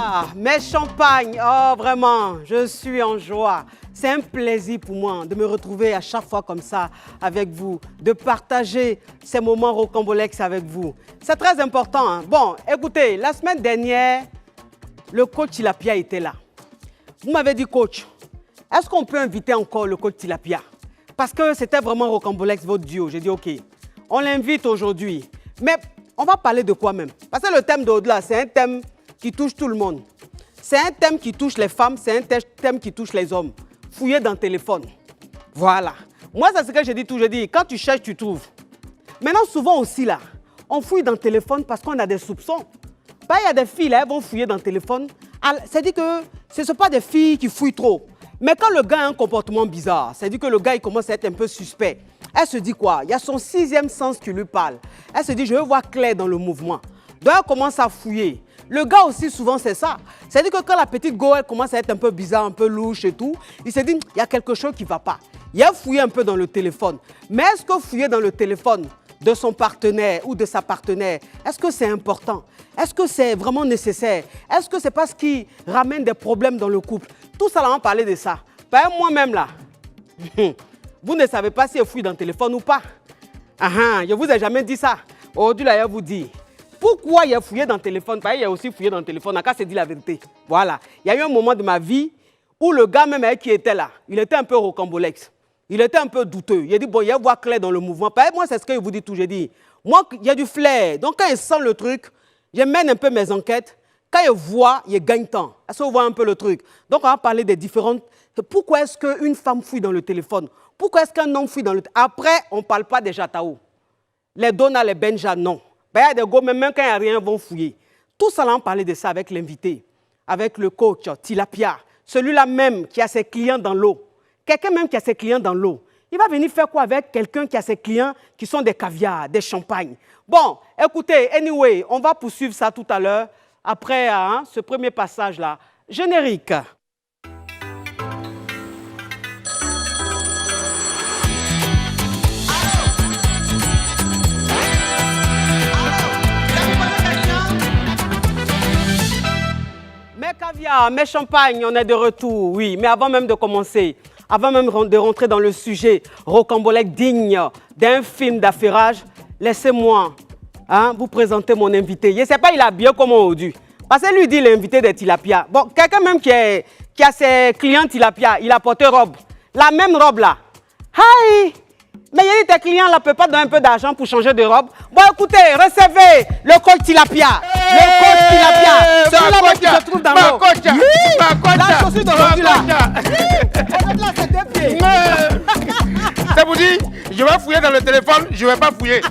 Ah, mes champagnes, oh vraiment, je suis en joie. C'est un plaisir pour moi de me retrouver à chaque fois comme ça avec vous, de partager ces moments rocambolesques avec vous. C'est très important. Hein? Bon, écoutez, la semaine dernière, le coach Tilapia était là. Vous m'avez dit, coach, est-ce qu'on peut inviter encore le coach Tilapia? Parce que c'était vraiment rocambolesque votre duo. J'ai dit, OK, on l'invite aujourd'hui. Mais on va parler de quoi même? Parce que le thème d'au-delà, c'est un thème qui touche tout le monde. C'est un thème qui touche les femmes, c'est un thème qui touche les hommes. Fouiller dans le téléphone. Voilà. Moi, c'est ce que je dis toujours. Je dis, quand tu cherches, tu trouves. Maintenant, souvent aussi, là, on fouille dans le téléphone parce qu'on a des soupçons. Il y a des filles, là, elles vont fouiller dans le téléphone. C'est-à-dire que ce ne sont pas des filles qui fouillent trop. Mais quand le gars a un comportement bizarre, c'est-à-dire que le gars, il commence à être un peu suspect. Elle se dit quoi? Il y a son sixième sens qui lui parle. Elle se dit, je veux voir clair dans le mouvement. Donc, elle commence à fouiller. Le gars aussi, souvent, c'est ça. C'est-à-dire que quand la petite go, elle commence à être un peu bizarre, un peu louche et tout, il se dit, il y a quelque chose qui ne va pas. Il a fouillé un peu dans le téléphone. Mais est-ce que fouiller dans le téléphone de son partenaire ou de sa partenaire, est-ce que c'est important? Est-ce que c'est vraiment nécessaire? Est-ce que c'est pas ce qui ramène des problèmes dans le couple? Tout ça, là, on va parler de ça. Moi-même, là, vous ne savez pas si elle fouille dans le téléphone ou pas. Je ne vous ai jamais dit ça. Aujourd'hui, là, je vous dis. Pourquoi il a fouillé dans le téléphone? Parce qu'il a aussi fouillé dans le téléphone. Quand c'est dit la vérité. Voilà. Il y a eu un moment de ma vie où le gars même qui était là, il était un peu rocambolesque. Il était un peu douteux. Il a dit, bon, il y a voir clair dans le mouvement. Moi, c'est ce que je vous dis tout. J'ai dit, moi, il y a du flair. Donc, quand il sent le truc, je mène un peu mes enquêtes. Quand il voit, il gagne temps. Est-ce qu'on voit un peu le truc? Donc, on va parler des différentes... Pourquoi est-ce qu'une femme fouille dans le téléphone? Pourquoi est-ce qu'un homme fouille dans le téléphone? Après, on ne parle pas des jataos. Les Dona, les Benja, non. Il y a des gars, même quand il n'y a rien, ils vont fouiller. Tout ça, là, on parlait de ça avec l'invité, avec le coach Tilapia, celui-là même qui a ses clients dans l'eau. Quelqu'un même qui a ses clients dans l'eau. Il va venir faire quoi avec quelqu'un qui a ses clients qui sont des caviars, des champagnes? Bon, écoutez, anyway, on va poursuivre ça tout à l'heure, après ce premier passage-là. Générique. Mes caviars, mes champagnes, on est de retour, oui. Mais avant même de commencer, avant même de rentrer dans le sujet rocambolesque digne d'un film d'affairage, laissez-moi vous présenter mon invité. Je ne sais pas, il est habillé comme aujourd'hui. Parce que lui dit l'invité de Tilapia. Bon, quelqu'un même qui a ses clients Tilapia, il a porté robe. La même robe là. Hi! Mais il y a tes clients là ne peuvent pas donner un peu d'argent pour changer de robe. Bon, écoutez, recevez le coach Tilapia. Le coach Tilapia. Celui-là qui se trouve dans l'eau. La chaussure d'aujourd'hui là. Aujourd'hui là, c'est deux pieds. Ça vous dit, je vais fouiller dans le téléphone, je ne vais pas fouiller.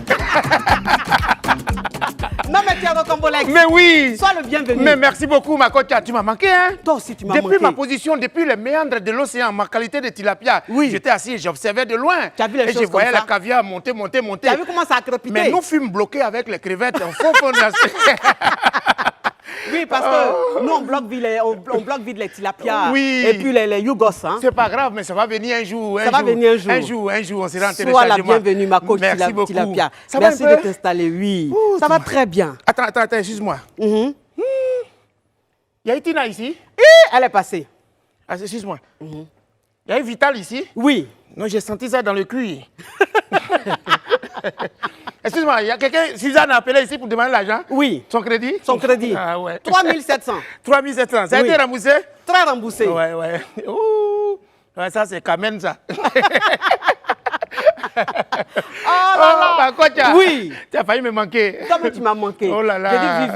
Non, mais tu es rocambolesque. Mais oui. Sois le bienvenu. Mais merci beaucoup, ma coach. Tu m'as manqué, hein? Toi aussi, tu m'as manqué. Depuis ma position, depuis les méandres de l'océan, ma qualité de tilapia, oui. J'étais assis et j'observais de loin. Tu as vu les choses et je voyais comme ça? le caviar monter. Tu as vu comment ça a crépité? Mais nous fûmes bloqués avec les crevettes. Oui, parce que nous, on bloque vite les tilapia oui. et puis les yougos. Hein. C'est pas grave, mais ça va venir un jour. Ça va venir un jour. Un jour, on sera en téléchargement. Sois la bienvenue, ma coach Tilapia. Merci de t'installer, oui. Ouh, ça va très bien. Attends, excuse-moi. Il y a Itina ici? Elle est passée. Ah, excuse-moi. Il y a eu Vital ici? Oui. Non, j'ai senti ça dans le cuir. Excuse-moi, il y a quelqu'un, Suzanne a appelé ici pour demander l'argent? Oui. Son crédit? Son crédit. Ah ouais. 3700. 3700. Ça a été remboursé? Très remboursé. Ouais. Ouh. Ouais, ça, c'est Kamen, ça. Oh là là. Coach, oui. Tu as failli me manquer. Toi, mais tu m'as manqué. Oh là là. J'ai dit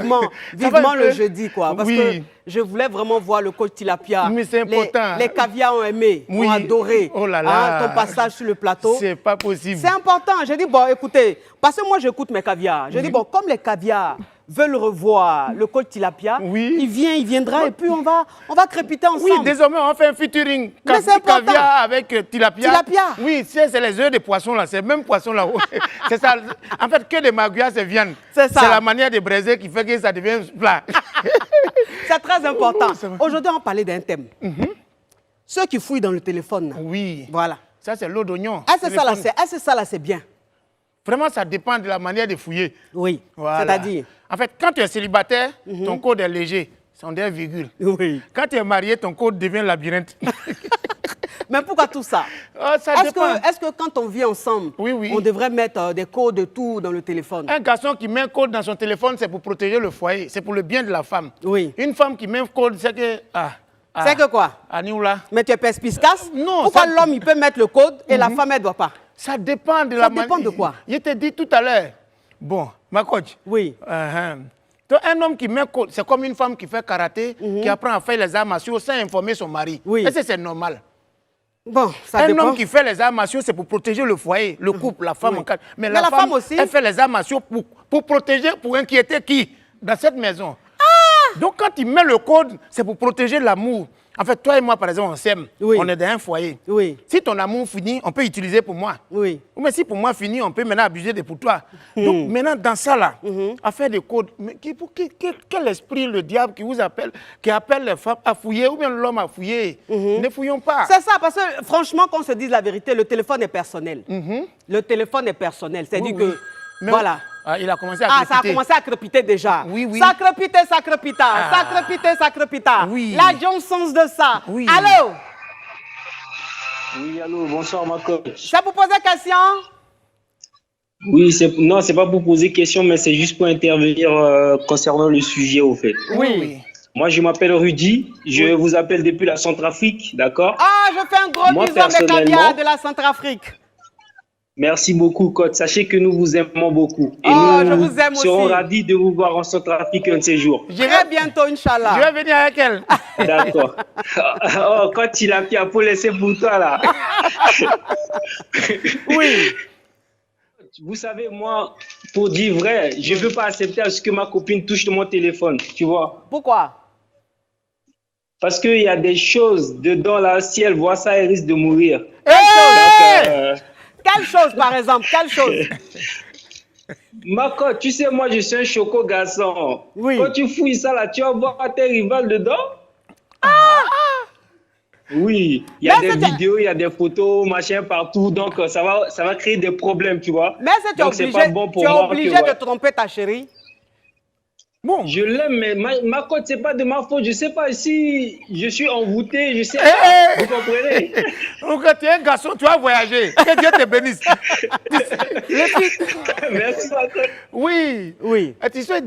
vivement le jeudi, quoi. Parce que je voulais vraiment voir le coach Tilapia. Mais c'est important. Les caviars ont aimé, ont adoré. Oh là là. Ton passage sur le plateau. C'est pas possible. C'est important. J'ai dit, bon, écoutez, parce que moi, j'écoute mes caviars. J'ai dit, bon, comme les caviars veulent revoir le coach Tilapia, il viendra et puis on va crépiter ensemble. Oui, désormais, on fait un featuring. Caviar avec Tilapia. Oui, c'est les œufs de poisson là, c'est le même poisson là. C'est ça. En fait, que des maguillas, c'est viande. C'est ça. C'est la manière de braiser qui fait que ça devient plat. C'est très important. Aujourd'hui, on va parler d'un thème. Ceux qui fouillent dans le téléphone. Oui. Voilà. Ça, c'est l'eau d'oignon. C'est ça là, c'est bien. Vraiment, ça dépend de la manière de fouiller. Oui. Voilà. C'est-à-dire? En fait, quand tu es célibataire, ton code est léger. sont des virgules. Oui. Quand tu es marié, ton code devient labyrinthe. Mais pourquoi tout ça? Est-ce que quand on vit ensemble, on devrait mettre des codes de tout dans le téléphone? Un garçon qui met un code dans son téléphone, c'est pour protéger le foyer, c'est pour le bien de la femme. Oui. Une femme qui met un code, c'est que... c'est que quoi? Anioula. Mais tu es perspicace? Non. Pourquoi l'homme, il peut mettre le code et la femme, elle ne doit pas? Ça dépend de la manière. Ça dépend de quoi? Je t'ai dit tout à l'heure. Bon, ma coach. Oui. Donc, un homme qui met un code, c'est comme une femme qui fait karaté, qui apprend à faire les arts martiaux sans informer son mari. Oui. Est-ce que c'est normal? Bon, ça dépend. Un homme qui fait les arts martiaux, c'est pour protéger le foyer, le couple, la femme. Oui. Mais la femme aussi, elle fait les arts martiaux pour protéger, pour inquiéter qui? Dans cette maison. Donc, quand il met le code, c'est pour protéger l'amour. En fait, toi et moi, par exemple, on s'aime. Oui. On est dans un foyer. Oui. Si ton amour finit, on peut utiliser pour moi. Oui. Mais si pour moi finit, on peut maintenant abuser de pour toi. Donc maintenant, dans ça là, à faire des codes, mais quel esprit le diable qui appelle les femmes à fouiller ou bien l'homme à fouiller? Ne fouillons pas. C'est ça, parce que franchement, qu'on se dise la vérité, le téléphone est personnel. Le téléphone est personnel. C'est-à-dire que, voilà. Il a commencé à crépiter. Ça a commencé à crépiter déjà. Oui, oui. Ça crépite, ça crépita. Ça crépite, ça crépita. Oui. La Johnson de ça. Oui. Allô? Oui, allô, bonsoir ma coach. Ça vous pose question? Oui, non, c'est pas pour poser question, mais c'est juste pour intervenir concernant le sujet au fait. Oui. Moi, je m'appelle Rudy, je vous appelle depuis la Centrafrique, d'accord? Ah, je fais un gros bisou à mes caviars de la Centrafrique. Merci beaucoup, coach. Sachez que nous vous aimons beaucoup. Et je vous aime aussi. Nous serons ravis de vous voir en Centrafrique un de ces jours. Très bientôt, Inch'Allah. Je vais venir avec elle. D'accord. Oh, quand il a pris à pour laisser pour toi, là. Oui. Vous savez, moi, pour dire vrai, je ne veux pas accepter à ce que ma copine touche mon téléphone, tu vois. Pourquoi? Parce qu'il y a des choses dedans, là, si elle voit ça, elle risque de mourir. Quelle chose, par exemple? Quelle chose? Marco, tu sais, moi, je suis un choco garçon. Oui. Quand tu fouilles ça, là, tu vas voir tes rivales dedans. Oui, il y a des vidéos, il y a des photos, machin, partout. Donc, ça va créer des problèmes, tu vois. Mais est-ce que tu es obligé de tromper ta chérie? Bon. Je l'aime, mais ma cote, ce n'est pas de ma faute. Je ne sais pas si je suis envoûté, je sais pas. Vous comprenez? Donc, tu es un garçon, tu vas voyager. Que Dieu te bénisse. Merci, ma cote. Oui. Et tu sais,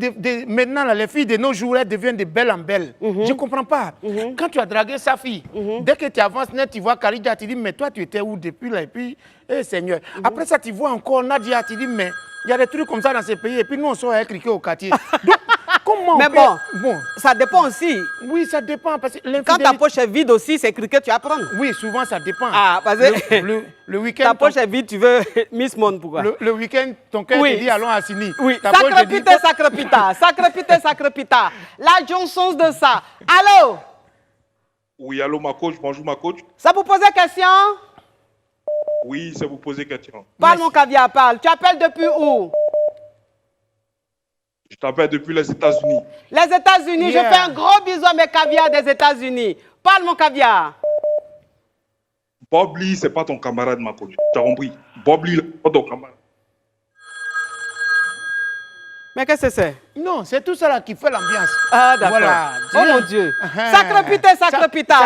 maintenant, là, les filles de nos jours, elles deviennent de belles en belles. Je ne comprends pas. Quand tu as dragué sa fille, dès que tu avances net, tu vois Karija, tu dis, mais toi, tu étais où depuis là? Et puis, Seigneur. Après ça, tu vois encore Nadia, tu dis, mais il y a des trucs comme ça dans ces pays. Et puis, nous, on sort à criquer au quartier. Donc, comment bon, ça dépend aussi. Oui, ça dépend. Parce que quand ta poche est vide aussi, c'est cricket, tu apprends. Oui, souvent, ça dépend. Ah, parce que le week-end. Ta poche est vide, tu veux Miss Monde, pourquoi? Le week-end, ton cœur te dit, allons à Sini. Oui, ça crépita. La Johnson de ça. Allô? Oui, allô, ma coach. Bonjour, ma coach. Ça vous pose question? Oui, ça vous pose question. Parle, mon caviar, parle. Tu appelles depuis où? Je t'appelle depuis les États-Unis. Les États-Unis, je fais un gros bisou à mes caviars des États-Unis. Parle, mon caviar. Bob Lee, c'est pas ton camarade, ma coach. Tu as compris? Bob Lee, c'est pas ton camarade. Mais qu'est-ce que c'est? Non, c'est tout ça là qui fait l'ambiance. Ah, d'accord. Voilà. Oh mon Dieu. Ça crépita.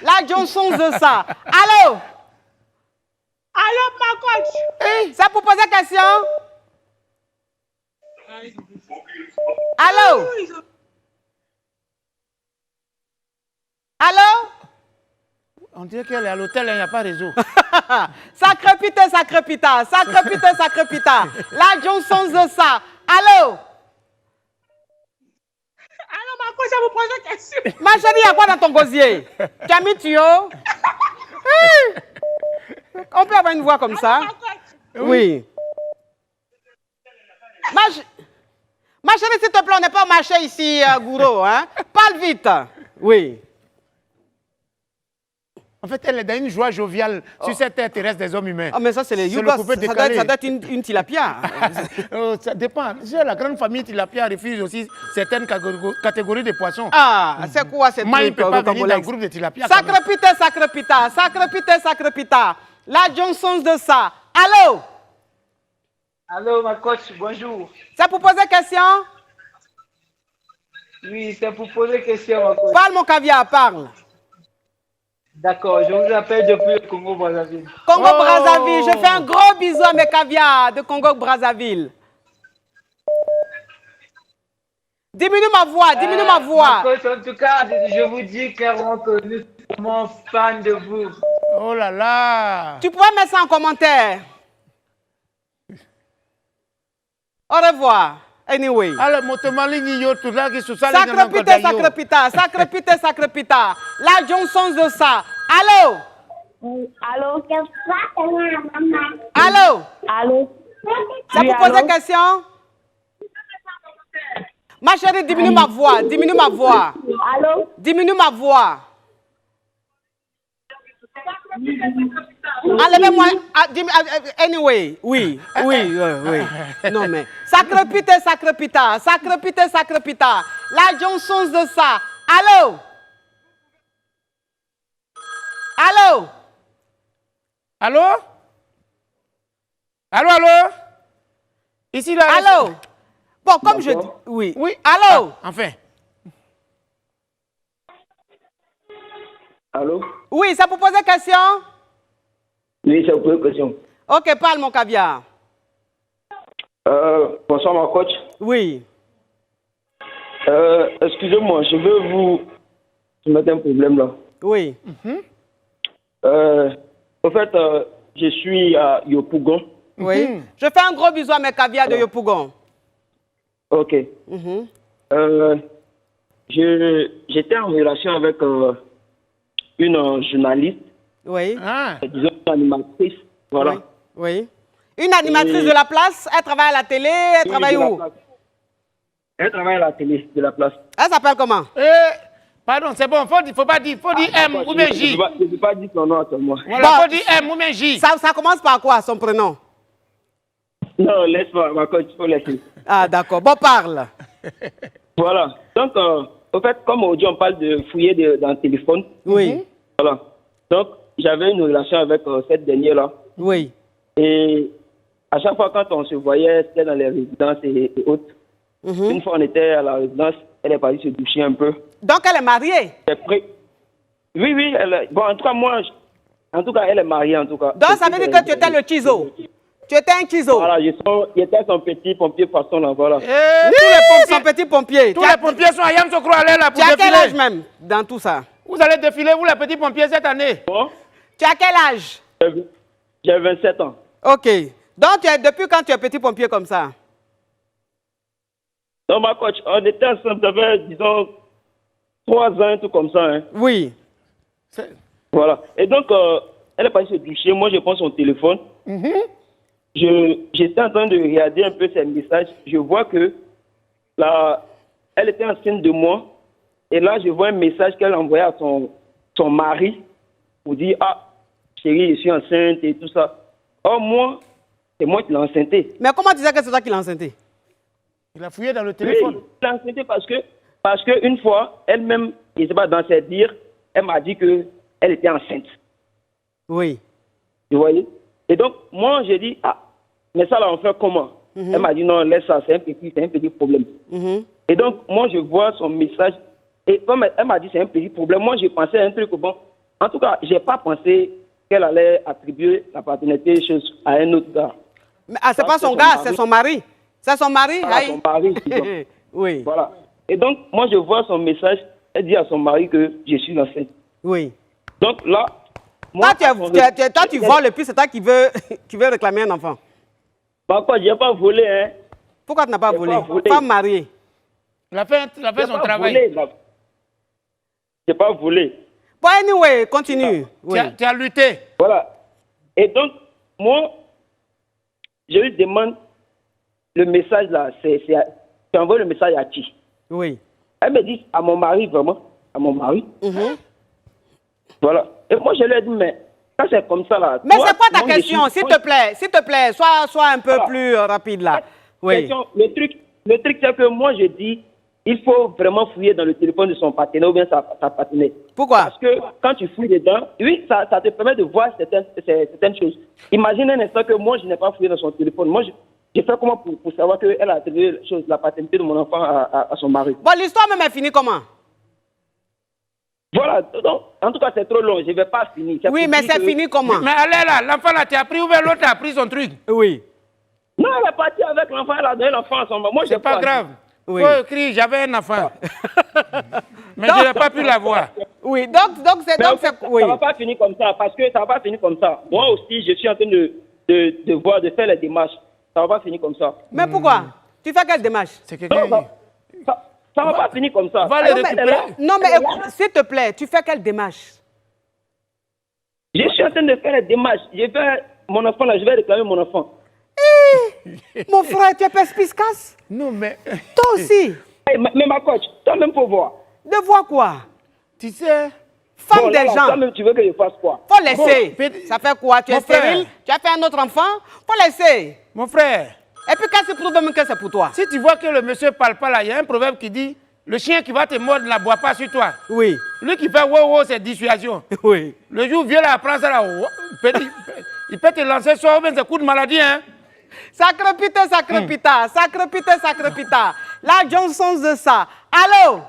La Johnson de ça. Allô? Allô, ma coach? Ça pour poser question? Allô? Allô? On dirait qu'elle est à l'hôtel, il n'y a pas réseau. Ça crépita. La Johnson de ça. Allô? Allô, ma coach, ça vous pose une question. Ma chérie, il y a quoi dans ton gosier? Tu as mis tuyau? On peut avoir une voix comme ça? Oui. Ma chérie, s'il te plaît, on n'est pas au marché ici, Gouraud. Hein? Parle vite. Oui. En fait, elle est dans une joie joviale sur cette terre terrestre des hommes humains. Ah, mais ça, c'est les Yougos. Ça doit être une tilapia. Ça dépend. La grande famille tilapia refuse aussi certaines catégories de poissons. Ah, c'est quoi cette truc? Moi, il ne peut pas venir dans le groupe de tilapia. Ça crépita. La Johnson de ça. Allô? Allô, ma coach, bonjour. Ça pour poser question? Oui, c'est pour poser question, ma coach. Parle, mon caviar, parle. D'accord, je vous appelle depuis le Congo-Brazzaville. Congo-Brazzaville, je fais un gros bisou à mes caviars de Congo-Brazzaville. Diminue ma voix, diminue ma voix. Coach, en tout cas, je vous dis clairement que nous sommes fans de vous. Oh là là. Tu pourrais mettre ça en commentaire. Au revoir. Anyway. Alors, motomali yo tout là qui sous ça. Sacre pita, sacre pita, sacre pita, sacre pita. La Johnson de ça. Allô? Allô? Allô? Allô? Ça vous pose une question? Ma chérie, diminue ma voix, diminue ma voix. Allô? Diminue ma voix. Enlevez-moi. Anyway, oui. Non, mais. Sacre pita, sacre pita, sacre pita, sacre pita. La Johnson de ça. Allô? Allô? Allô? Allô, allô? Ici, là. Allô? Bon, comme je dis. Oui. Oui. Allô? Ah, enfin. Allô? Oui, ça vous pose une question? Oui, c'est une question. Ok, parle, mon caviar. Bonsoir, ma coach. Oui. Excusez-moi, je veux vous mettre un problème là. Oui. En fait, je suis à Yopougon. Oui. Je fais un gros bisou à mes caviars de Yopougon. Ok. J'étais en relation avec une journaliste, Oui. Ah. disons une animatrice. Voilà. Oui. Une animatrice de la place, elle travaille à la télé, elle travaille de la où? place. Elle travaille à la télé de la place. Elle s'appelle comment? Pardon, c'est bon, faut pas dire, faut dire M ou bien J. Je ne vais pas dire son nom à moi. Voilà, Bon. faut dire M ou bien J. Ça commence par quoi, son prénom? Non, laisse-moi, ma coach, il faut laisser. Ah, d'accord. Bon, parle. Voilà. Donc, en fait, comme aujourd'hui on parle de fouiller dans le téléphone, Oui. voilà. Donc, j'avais une relation avec cette dernière-là. Oui. Et à chaque fois, quand on se voyait, c'était dans les résidences et autres. Une fois, on était à la résidence, elle est partie se doucher un peu. Donc, elle est mariée? Oui, bon, en tout cas, en tout cas, elle est mariée, en tout cas. Donc, ça veut dire que tu étais le chizo? Tu étais un chizo? Voilà, j'étais son petit pompier façon, là, voilà. Tous les pompiers, son petit pompier. tous les pompiers sont à Yamsokro à l'air là pour Tu as quel âge défiler. même dans tout ça? Vous allez défiler, vous les petits pompiers, cette année. Bon, Tu as quel âge? j'ai 27 ans. Ok. Donc, depuis quand tu es petit pompier comme ça? Donc, ma coach, on était ensemble, ça fait, disons, 3 ans, tout comme ça, hein. Oui. Voilà. Et donc, elle est partie se doucher. Moi, je prends son téléphone. J'étais en train de regarder un peu ses messages. Je vois que là, elle était enceinte de moi. Et là, je vois un message qu'elle a envoyé à son mari pour dire, ah, chérie, je suis enceinte et tout ça. Or, moi, c'est moi qui l'ai enceinté. Mais comment tu sais que c'est toi qui l'as enceinté? Il a fouillé dans le Oui, téléphone. je l'ai enceinté parce que une fois, elle-même, je ne sais pas, dans ses dires, elle m'a dit qu'elle était enceinte. Oui. Vous voyez? Et donc, moi, j'ai dit, ah, mais ça, là, on fait comment? Elle m'a dit, non, laisse ça, c'est un petit problème. Et donc, moi, je vois son message. Et comme elle m'a dit, c'est un petit problème, moi, j'ai pensé à un truc, bon, en tout cas, je n'ai pas pensé qu'elle allait attribuer la paternité à un autre gars. Mais, c'est pas son gars, c'est son mari. C'est son mari? À son mari, disons. Oui. Voilà. Et donc, moi, je vois son message, elle dit à son mari que je suis enceinte. Oui. Donc là, moi, toi, tu voles et puis c'est toi qui veux réclamer un enfant. Bah quoi, je n'ai pas volé, hein. Pourquoi tu n'as pas volé? pas volé. Femme mariée. Il a fait son travail. Je n'ai pas volé. Bon, anyway, continue. Oui. Tu as lutté. Voilà. Et donc, moi, je lui demande le message là, tu envoies le message à qui? Oui. Elle me dit à mon mari, vraiment, à mon mari. Voilà. Et moi, je lui ai dit, mais quand c'est comme ça là. Mais toi, c'est quoi ta moi, question, s'il te plaît, sois un peu plus rapide là. Oui. Question, le truc, c'est que moi, je dis, il faut vraiment fouiller dans le téléphone de son partenaire ou bien sa partenaire. Pourquoi? Parce que quand tu fouilles dedans, oui, ça te permet de voir certaines choses. Imagine un instant que moi, je n'ai pas fouillé dans son téléphone. Moi, je j'ai fait comment pour savoir qu'elle a attribué la paternité de mon enfant à son mari. Bon, l'histoire même est finie comment? Voilà, donc, en tout cas, c'est trop long, je ne vais pas finir. Oui, mais c'est fini comment? Mais allez là, l'enfant là, tu as pris ou bien l'autre a pris son truc? Oui. Non, elle est partie avec l'enfant, elle a donné l'enfant à son mari. Moi, C'est pas grave. Oui. Faut écrire, j'avais un enfant. Mais je n'ai pas pu l'avoir. Oui, donc c'est... Oui. Ça ne va pas finir comme ça, parce que ça ne va pas finir comme ça. Moi aussi, je suis en train de faire les démarches. Ça ne va pas finir comme ça. Mais pourquoi? Tu fais quelle démarche? C'est quelqu'un... Ça ne va pas finir comme ça. Va le récupérer. Non, mais s'il te plaît, tu fais quelle démarche? Je suis en train de faire les démarches. Je vais, mon enfant là, je vais réclamer mon enfant. Mon frère, tu es perspicace? Non, mais... Toi aussi? Mais ma coach, toi-même faut voir. De voir quoi? Tu sais... Femme Bon, des gens. Toi-même, tu veux que je fasse quoi? Faut laisser. Bon, ça fait quoi? Tu es stérile? Tu as fait un autre enfant? Faut laisser. Mon frère... Et puis quand tu prouves même que c'est pour toi? Si tu vois que le monsieur ne parle pas là, il y a un proverbe qui dit le chien qui va te mordre ne boit pas sur toi. Oui. Lui qui fait wow wow, c'est dissuasion. Oui. Le jour où vient là apprendre ça là, il peut te lancer sur ou bien c'est coup de maladie, hein. Sacre pita, sacre pita, sacre pita, sacre pita. La Johnson de ça. Allô?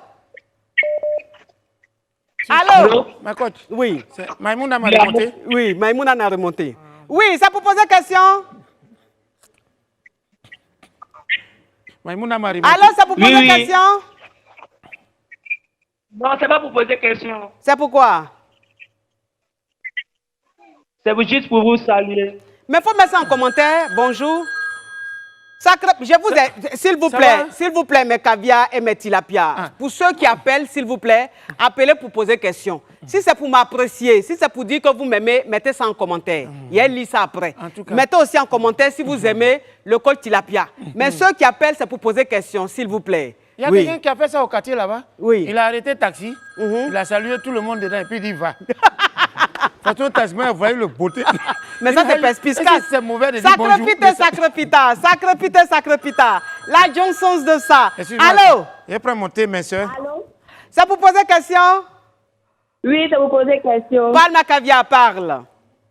Allô? Ma coach. Oui. Maïmouna m'a remonté. Oui, Maïmouna a remonté. Oui, c'est pour poser question. Maïmouna m'a remonté. Alors, c'est pour poser question? Non, c'est pas pour poser question. C'est pourquoi? C'est juste pour vous saluer. Mais il faut mettre ça en commentaire. Bonjour. Sacre, je vous ai, s'il vous plaît, mes caviars et mes tilapia. Pour ceux qui appellent, s'il vous plaît, appelez pour poser question. Si c'est pour m'apprécier, si c'est pour dire que vous m'aimez, mettez ça en commentaire. Et elle lit ça après. Mettez aussi en commentaire si vous aimez le col tilapia. Mais ceux qui appellent, c'est pour poser question, s'il vous plaît. Il y a quelqu'un qui a fait ça au quartier là-bas. Oui. Il a arrêté le taxi. Il a salué tout le monde dedans et puis il dit va. Quand on taxi, vous voyez le beauté. Mais ça, c'est perspicace. C'est mauvais de dire bonjour. Sacre pita. La Johnson de ça. Allô? Je prends mon thé, mes soeurs. Allô? C'est pour poser question? Oui, c'est pour poser question. Parle, ma caviar, parle.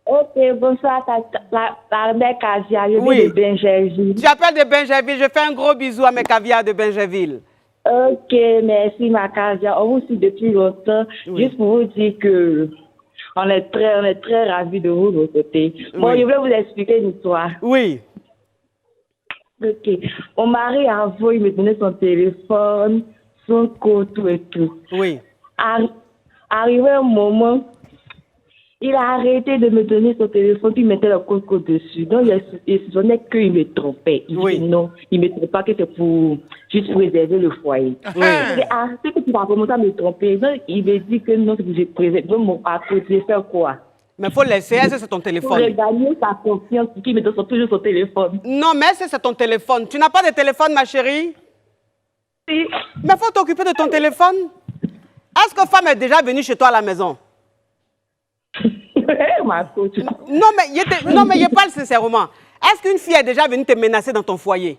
Ok, bonsoir, la mère Casia, je Oui. viens de Benjerville. Tu appelles de Benjerville. Je fais un gros bisou à mes caviars de Benjerville. Ok, merci ma Casia. On vous suit depuis longtemps. Oui. Juste pour vous dire que on est très ravis de vous de votre côté. Bon, Oui. je vais vous expliquer une histoire. Oui. Ok. Mon mari a envoyé me donner son téléphone, son code, tout et tout. Oui. Arrivé un moment, il a arrêté de me donner son téléphone, puis il mettait le code dessus. Donc, il se donnait qu'il me trompait. Il Oui. dit non, il ne me trompe pas, que c'est pour juste pour réserver le foyer. Oui. J'ai arrêté que tu vas commencer à me tromper. Donc, il me dit que non, c'est pour que je préserve. Donc, mon parcours, je vais faire quoi? Mais il faut laisser. Est-ce que c'est ton Pour téléphone? regagner sa confiance, qu'il me donne toujours son téléphone. Non, mais est-ce que c'est ton téléphone? Tu n'as pas de téléphone, ma chérie? Si. Mais il faut t'occuper de ton téléphone. Est-ce que femme est déjà venue chez toi à la maison? Ma coach. Non, mais je parle sincèrement. Est-ce qu'une fille est déjà venue te menacer dans ton foyer?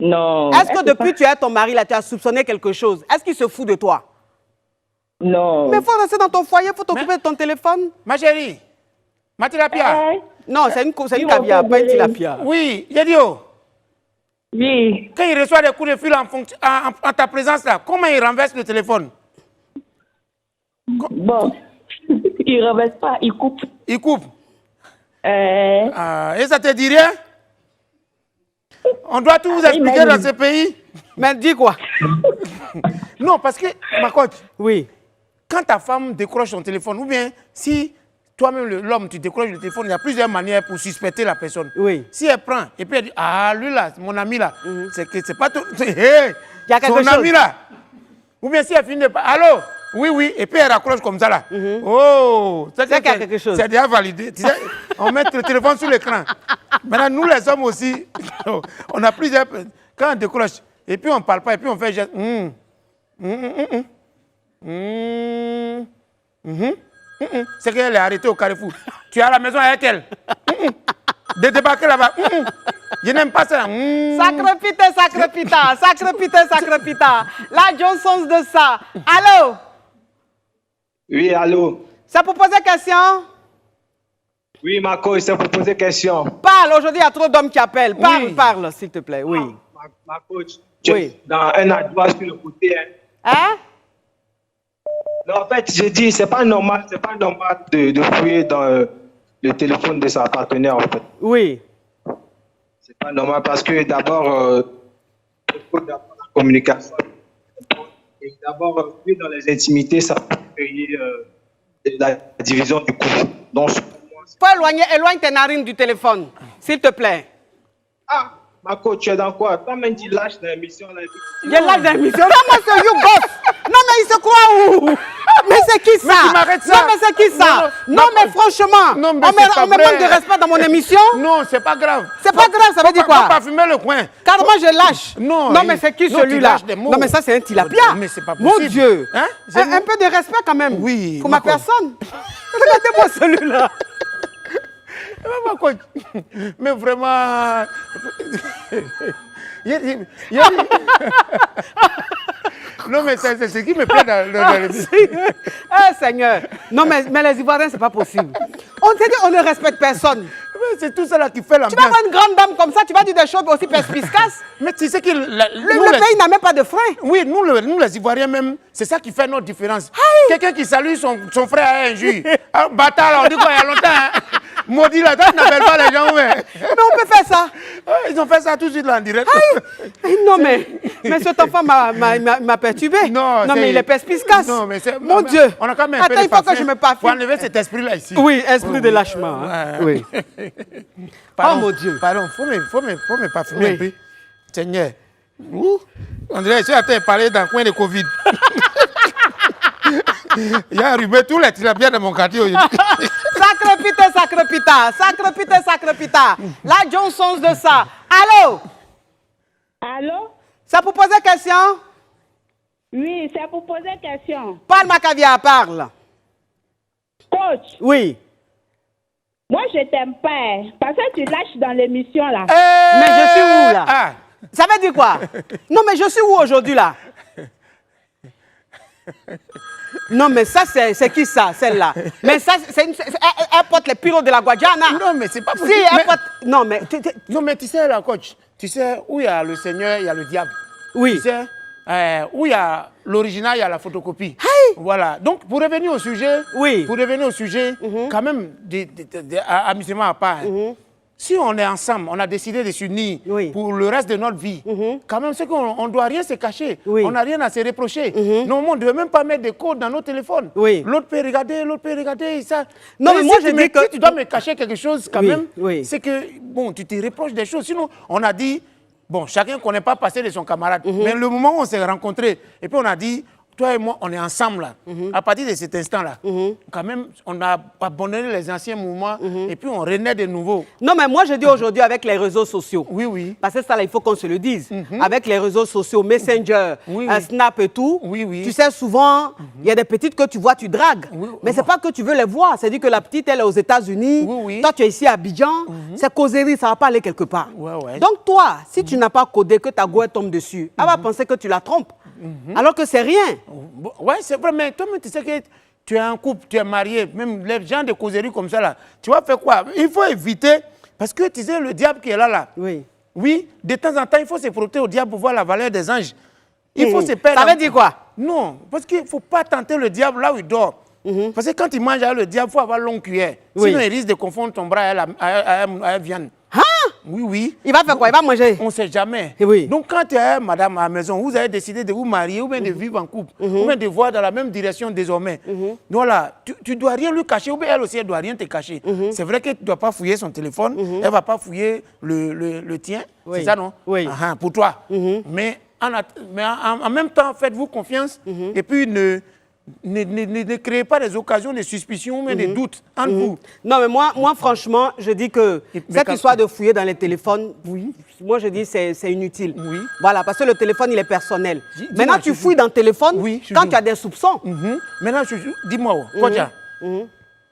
Non. Est-ce que depuis que tu es ton mari, là, tu as soupçonné quelque chose? Est-ce qu'il se fout de toi? Non. Mais il faut rester dans ton foyer, il faut t'occuper de ton téléphone. Ma chérie, ma tilapia. Non, c'est une caviar, pas une tilapia. Oui, Yedio. Oui. Quand il reçoit des coups de fil en ta présence là, comment il renverse le téléphone? Bon. Il ne renverse pas, il coupe. Il coupe. Euh, Et ça te dit rien? On doit tout vous expliquer dans ce pays. Mais dis quoi? Non, parce que, ma coach, Oui. quand ta femme décroche son téléphone, ou bien si toi-même, l'homme, tu décroches le téléphone, il y a plusieurs manières pour suspecter la personne. Oui. Si elle prend et puis elle dit, ah, lui là, mon ami là, c'est que c'est pas tout. Hey, Il y a quelque son chose. ami là. Ou bien si elle finit de. Allô? Oui, oui, et puis elle raccroche comme ça là. Oh, C'est qu'il y a quelque chose. C'est déjà validé. Tu sais, on met le téléphone sur l'écran. Maintenant, nous les hommes aussi, on a plusieurs. Quand on décroche, et puis on ne parle pas, et puis on fait juste. C'est qu'elle est arrêtée au Carrefour. Tu es à la maison avec elle. De débarquer là-bas. Je n'aime pas ça. Sacre pita. La Johnson de ça. Allô? Oui, allô? C'est pour poser question? Oui, ma coach, c'est pour poser question. Parle, aujourd'hui, il y a trop d'hommes qui appellent. Parle, s'il te plaît, oui. Ma coach, tu es dans un adroit sur le côté. Hein? Non, en fait, j'ai dit, c'est pas normal de fouiller dans le téléphone de sa partenaire, en fait. Oui. C'est pas normal parce que d'abord, il faut d'abord la communication. Et d'abord, fouiller dans les intimités, ça peut créer la division du couple. Donc, éloigne tes narines du téléphone, s'il te plaît. Ah, ma coach, tu es dans quoi? Toi-même, tu lâches l'émission. Il lâche l'émission. Non, moi, c'est you, boss. Non, mais il se croit où? Mais c'est qui ça? Mais tu m'arrêtes ça. Non, mais c'est qui ça? Non, mais franchement, non, mais on me manque de respect dans mon émission. Non, c'est pas grave. C'est pas grave, ça veut dire quoi? Faut pas fumer le coin. Carrément, je lâche. Non, mais c'est qui celui-là? Non, mais ça, c'est un tilapia. Mais c'est pas possible. Mon Dieu. Hein? Un peu de respect quand même. Oui. Pour ma personne. Regardez-moi celui-là. Mais vraiment... Non, mais c'est ce qui me plaît dans l'émission. Ah, Seigneur. Non, mais les Ivoiriens, c'est pas possible. On s'est dit, on ne respecte personne. C'est tout ça là qui fait l'ambiance. Tu vas voir une grande dame comme ça, tu vas dire des choses aussi perspicaces. Mais tu sais que le pays n'a même pas de frein. Oui, nous les Ivoiriens même, c'est ça qui fait notre différence. Quelqu'un qui salue son frère à un juge. Un bâtard, là, on dit quoi, il y a longtemps. Hein? Maudit là, tu n'appelles pas les gens. Mais on peut faire ça. Ils ont fait ça tout de suite là en direct. Non, mais cet enfant m'a perturbé. Non, mais il est perspicace. Non, mais c'est... Mon Dieu. On a quand même un peu il faut que je me parfume. Faut enlever cet esprit-là ici. Oui, esprit de lâchement. Hein. Oui. Pardon, oh mon Dieu. Pardon, faut me parfumer un peu. Seigneur. On dirait que tu as parlé d'un coin de Covid. Il y a arrivé tous les tilapias de mon quartier aujourd'hui. Sacre pita. La Johnson de ça. Allô? Allô? C'est pour poser question? Oui, c'est pour poser question. Parle, ma caviar, parle. Coach. Oui. Moi, je t'aime pas, parce que tu lâches dans l'émission, là. Mais je suis où, là? Ça veut dire quoi? Non, mais je suis où aujourd'hui, là? Non, mais ça, c'est qui ça, celle-là? Mais ça, elle porte les pyros de la Guadiana. Non, mais c'est pas possible. Si, elle porte... Non, mais tu sais, là, coach, tu sais, où il y a le Seigneur, il y a le diable. Oui. Tu sais, où il y a l'original, il y a la photocopie. Hey! Voilà. Donc, pour revenir au sujet, quand même, amusement à part, si on est ensemble, on a décidé de s'unir pour le reste de notre vie, quand même, c'est qu'on ne doit rien se cacher. On n'a rien à se reprocher. Non, on ne doit même pas mettre des codes dans nos téléphones. L'autre peut regarder, ça. Non, mais moi, je dis que... Si tu dois me cacher quelque chose, quand même, c'est que, bon, tu te reproches des choses. Sinon, on a dit... Bon, chacun ne connaît pas le passé de son camarade. Mais le moment où on s'est rencontrés, et puis on a dit, toi et moi, on est ensemble là. À partir de cet instant-là, quand même, on a abandonné les anciens mouvements et puis on renaît de nouveau. Non, mais moi, je dis aujourd'hui avec les réseaux sociaux. Oui. Parce que ça, là, il faut qu'on se le dise. Avec les réseaux sociaux, Messenger, Snap et tout, tu sais, souvent, il y a des petites que tu vois, tu dragues. Mais ce n'est pas que tu veux les voir. C'est-à-dire que la petite, elle est aux États-Unis. Toi, tu es ici à Abidjan. C'est causerie, ça ne va pas aller quelque part. Donc, toi, si tu n'as pas codé, que ta goût tombe dessus, elle va penser que tu la trompes. Alors que c'est rien. Oui, c'est vrai, mais toi, tu sais que tu es en couple, tu es marié, même les gens de causerie comme ça, là, tu vas faire quoi? Il faut éviter, parce que tu sais, le diable qui est là. Oui, de temps en temps, il faut se frotter au diable pour voir la valeur des anges. Il faut se perdre. Ça veut dire quoi? Non, parce qu'il ne faut pas tenter le diable là où il dort. Parce que quand il mange avec le diable, il faut avoir longue cuillère. Sinon, il risque de confondre ton bras à la viande. Oui. Il va faire quoi? Il va manger? On ne sait jamais. Oui. Donc, quand tu es madame à la maison, vous avez décidé de vous marier ou bien de vivre en couple, ou bien de voir dans la même direction désormais. Voilà, tu ne dois rien lui cacher, ou bien elle aussi, elle ne doit rien te cacher. C'est vrai que tu ne dois pas fouiller son téléphone, elle ne va pas fouiller le tien. C'est ça, non? Oui. Pour toi. Mais en même temps, faites-vous confiance et puis ne créez pas des occasions de suspicion ou de doutes entre vous. Non, mais moi, franchement, je dis que cette histoire de fouiller dans les téléphones, moi, je dis que c'est inutile. Voilà, parce que le téléphone, il est personnel. Maintenant, tu fouilles dans le téléphone quand tu as des soupçons. Maintenant, dis-moi, quoi tu as?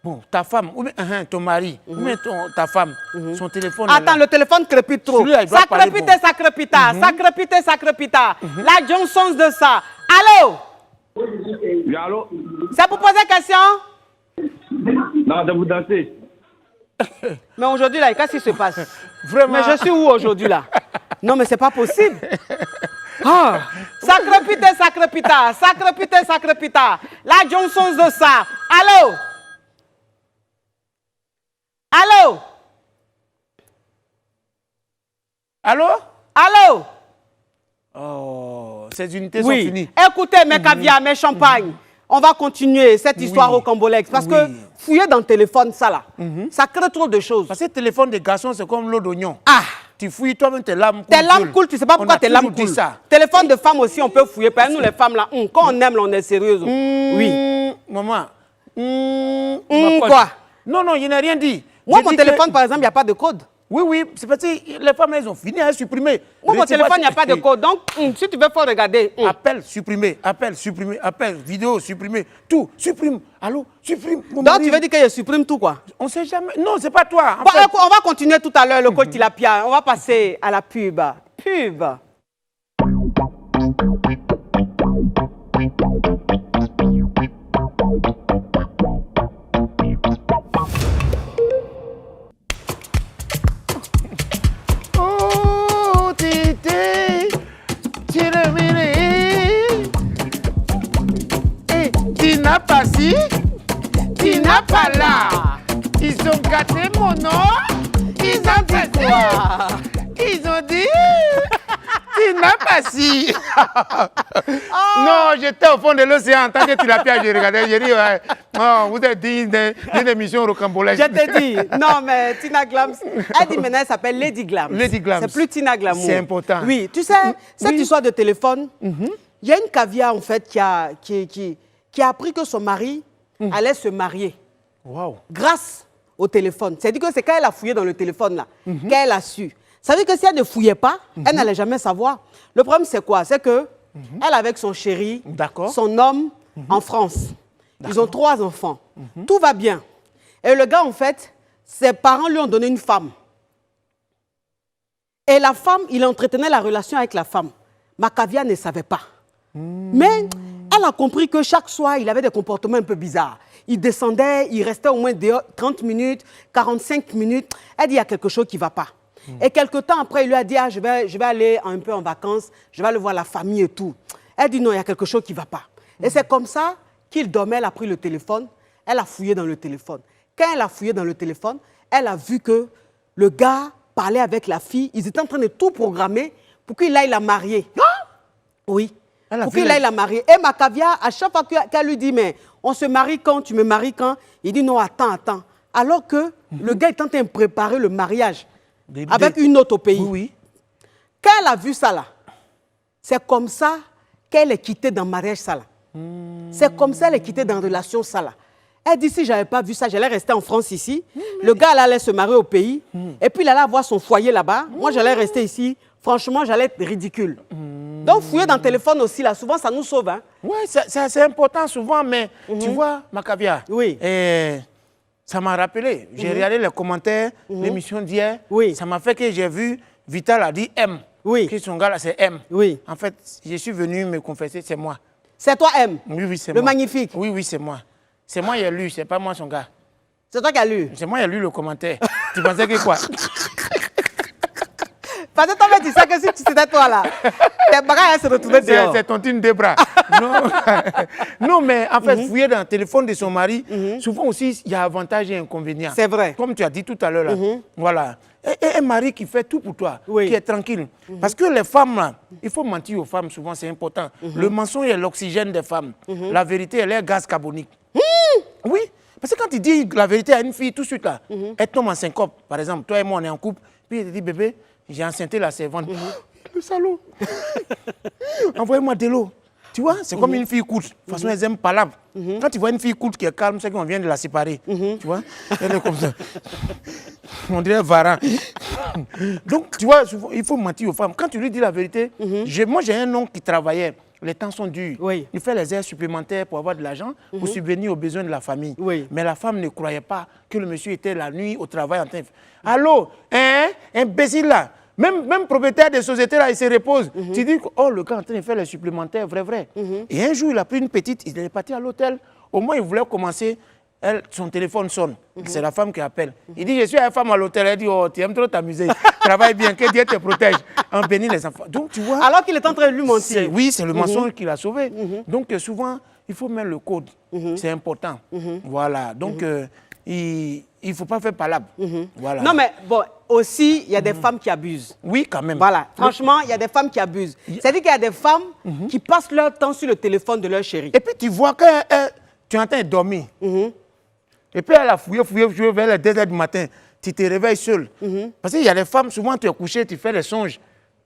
Bon, ta femme, ou bien ton mari, ou bien ta femme, son téléphone... Attends, le téléphone crépite trop. Ça crépite. La Johnson de ça. Allô? Oui, allô? C'est pour poser question? Non, de vous danser. Mais aujourd'hui, là, qu'est-ce qui se passe? Vraiment. Mais je suis où aujourd'hui, là? Non, mais c'est pas possible. Ah, sacré pita, sacré pita, sacré pita, sacré pita. La Johnson de ça. Allô? Allô? Allô? Allô? Oh, ces unités sont Oui. finies. Écoutez, mes caviars, mes champagnes, on va continuer cette histoire au Cambolex. Parce que fouiller dans le téléphone, ça là, ça crée trop de choses. Parce que le téléphone des garçons, c'est comme l'eau d'oignon. Ah! Tu fouilles toi-même tes lames. Tes lames coulent, tu sais pas pourquoi tes lames coulent. Téléphone de femme aussi, on peut fouiller. Parce que nous, les femmes là, quand on aime, là, on est sérieuse. Oui. Maman. Quoi? Non, non, je n'ai rien dit. Moi, mon téléphone, par exemple, il n'y a pas de code. Oui, oui, c'est parce que les femmes, elles ont fini à supprimer. Moi, mon téléphone, il n'y a pas de code. Donc, si tu veux, faut regarder. Appel, supprimer, vidéo, supprimer, tout, supprime. Allô, supprime. Donc, tu veux dire que je supprime tout, quoi? On ne sait jamais. Non, c'est pas toi. Bon, on va continuer tout à l'heure, le code tilapia. On va passer à la pub. Pub. Pas si, tu n'as pas là. Ils ont gâté mon nom. Ils ont dit quoi? Ils ont dit, tu n'as pas si. Non, j'étais au fond de l'océan en tant que tu l'as pu, j'ai regardé, j'ai dit, ouais, oh, vous êtes digne d'une émission rocambolesque. Je t'ai dit, non, mais Tina Glams, elle dit maintenant, elle s'appelle Lady Glams. Lady Glams. C'est plus Tina Glamour. C'est important. Oui, tu sais, cette histoire de téléphone, il y a une caviar, en fait, qui a appris que son mari allait se marier. Wow. Grâce au téléphone. C'est-à-dire que c'est quand elle a fouillé dans le téléphone, là, qu'elle a su. Ça veut dire que si elle ne fouillait pas, elle n'allait jamais savoir. Le problème, c'est quoi? C'est que elle, avec son chéri, son homme, en France, ils ont 3 enfants. Tout va bien. Et le gars, en fait, ses parents lui ont donné une femme. Et la femme, il entretenait la relation avec la femme. Macavia ne savait pas. Mais elle a compris que chaque soir, il avait des comportements un peu bizarres. Il descendait, il restait au moins 30 minutes, 45 minutes. Elle dit, il y a quelque chose qui ne va pas. Et quelque temps après, il lui a dit, ah, je vais aller un peu en vacances, je vais aller voir la famille et tout. Elle dit, non, il y a quelque chose qui ne va pas. Et c'est comme ça qu'il dormait, elle a pris le téléphone, elle a fouillé dans le téléphone. Quand elle a fouillé dans le téléphone, elle a vu que le gars parlait avec la fille, ils étaient en train de tout programmer pour qu'il aille la marier. Oui. Pour qu'il aille la marier. Et Macavia, à chaque fois qu'elle lui dit, mais on se marie quand, tu me maries quand? Il dit, non, attends. Alors que le gars est en train de préparer le mariage avec une autre au pays. Oui. Quand elle a vu ça là, c'est comme ça qu'elle est quittée dans le mariage ça là. C'est comme ça qu'elle est quittée dans la relation ça là. Elle dit, si je n'avais pas vu ça, j'allais rester en France ici. Le gars là, allait se marier au pays. Et puis il allait avoir son foyer là-bas. Moi, j'allais rester ici. Franchement, j'allais être ridicule. Donc, fouiller dans le téléphone aussi, là, souvent, ça nous sauve. Hein? Oui, c'est important souvent, mais tu vois, Macavia, ça m'a rappelé. J'ai regardé les commentaires, l'émission d'hier. Ça m'a fait que j'ai vu, Vital a dit M. Que son gars là, c'est M. En fait, je suis venu me confesser, c'est moi. C'est toi, M? Oui, c'est moi. Le magnifique? Oui, c'est moi. C'est moi qui ai lu, c'est pas moi son gars. C'est toi qui as lu? C'est moi qui ai lu le commentaire. Tu pensais que quoi? Parce que toi, tu sais que si c'était toi là, tes bagages se retrouvaient dehors. C'est tontine de bras. Non, mais en fait, fouiller dans le téléphone de son mari, souvent aussi, il y a avantages et inconvénients. C'est vrai. Comme tu as dit tout à l'heure, là. Voilà. Et un mari qui fait tout pour toi, qui est tranquille. Parce que les femmes, là, il faut mentir aux femmes, souvent, c'est important. Le mensonge est l'oxygène des femmes. La vérité, elle est gaz carbonique. Oui. Parce que quand tu dis la vérité à une fille, tout de suite, là, elle tombe en syncope. Par exemple, toi et moi, on est en couple, puis elle te dit, bébé, j'ai enceinté la servante. Le salaud. Envoyez-moi de l'eau. Tu vois, c'est comme une fille courte. De toute façon, elles aiment palabre. Quand tu vois une fille courte qui est calme, c'est qu'on vient de la séparer. Tu vois, elle est comme ça. On dirait Varan. Donc, tu vois, il faut mentir aux femmes. Quand tu lui dis la vérité, moi, j'ai un oncle qui travaillait. Les temps sont durs. Il fait les heures supplémentaires pour avoir de l'argent, pour subvenir aux besoins de la famille. Mais la femme ne croyait pas que le monsieur était la nuit au travail en train de... Allô, hein, imbécile là. Même propriétaire des sociétés là, il se repose. Tu dis que oh, le gars est en train de faire les supplémentaires, vrai. Et un jour, il a pris une petite, il est parti à l'hôtel. Au moins, il voulait commencer son téléphone sonne. C'est la femme qui appelle. Il dit, je suis la femme à l'hôtel. Elle dit, oh, tu aimes trop t'amuser. Travaille bien, que Dieu te protège. On bénit les enfants. Donc, tu vois. Alors qu'il est en train de lui mentir. Oui, c'est le mensonge qui l'a sauvé. Donc, souvent, il faut mettre le code. C'est important. Voilà. Donc, il ne faut pas faire palabre. Voilà. Non, mais bon, aussi, il y a des femmes qui abusent. Oui, quand même. Voilà. Franchement, il y a des femmes qui abusent. C'est-à-dire qu'il y a des femmes qui passent leur temps sur le téléphone de leur chéri. Et puis, tu vois que tu es en train de dormir. Et puis, elle a fouillé vers les 2 h du matin. Tu te réveilles seul. Parce qu'il y a des femmes, souvent, tu es couché, tu fais des songes.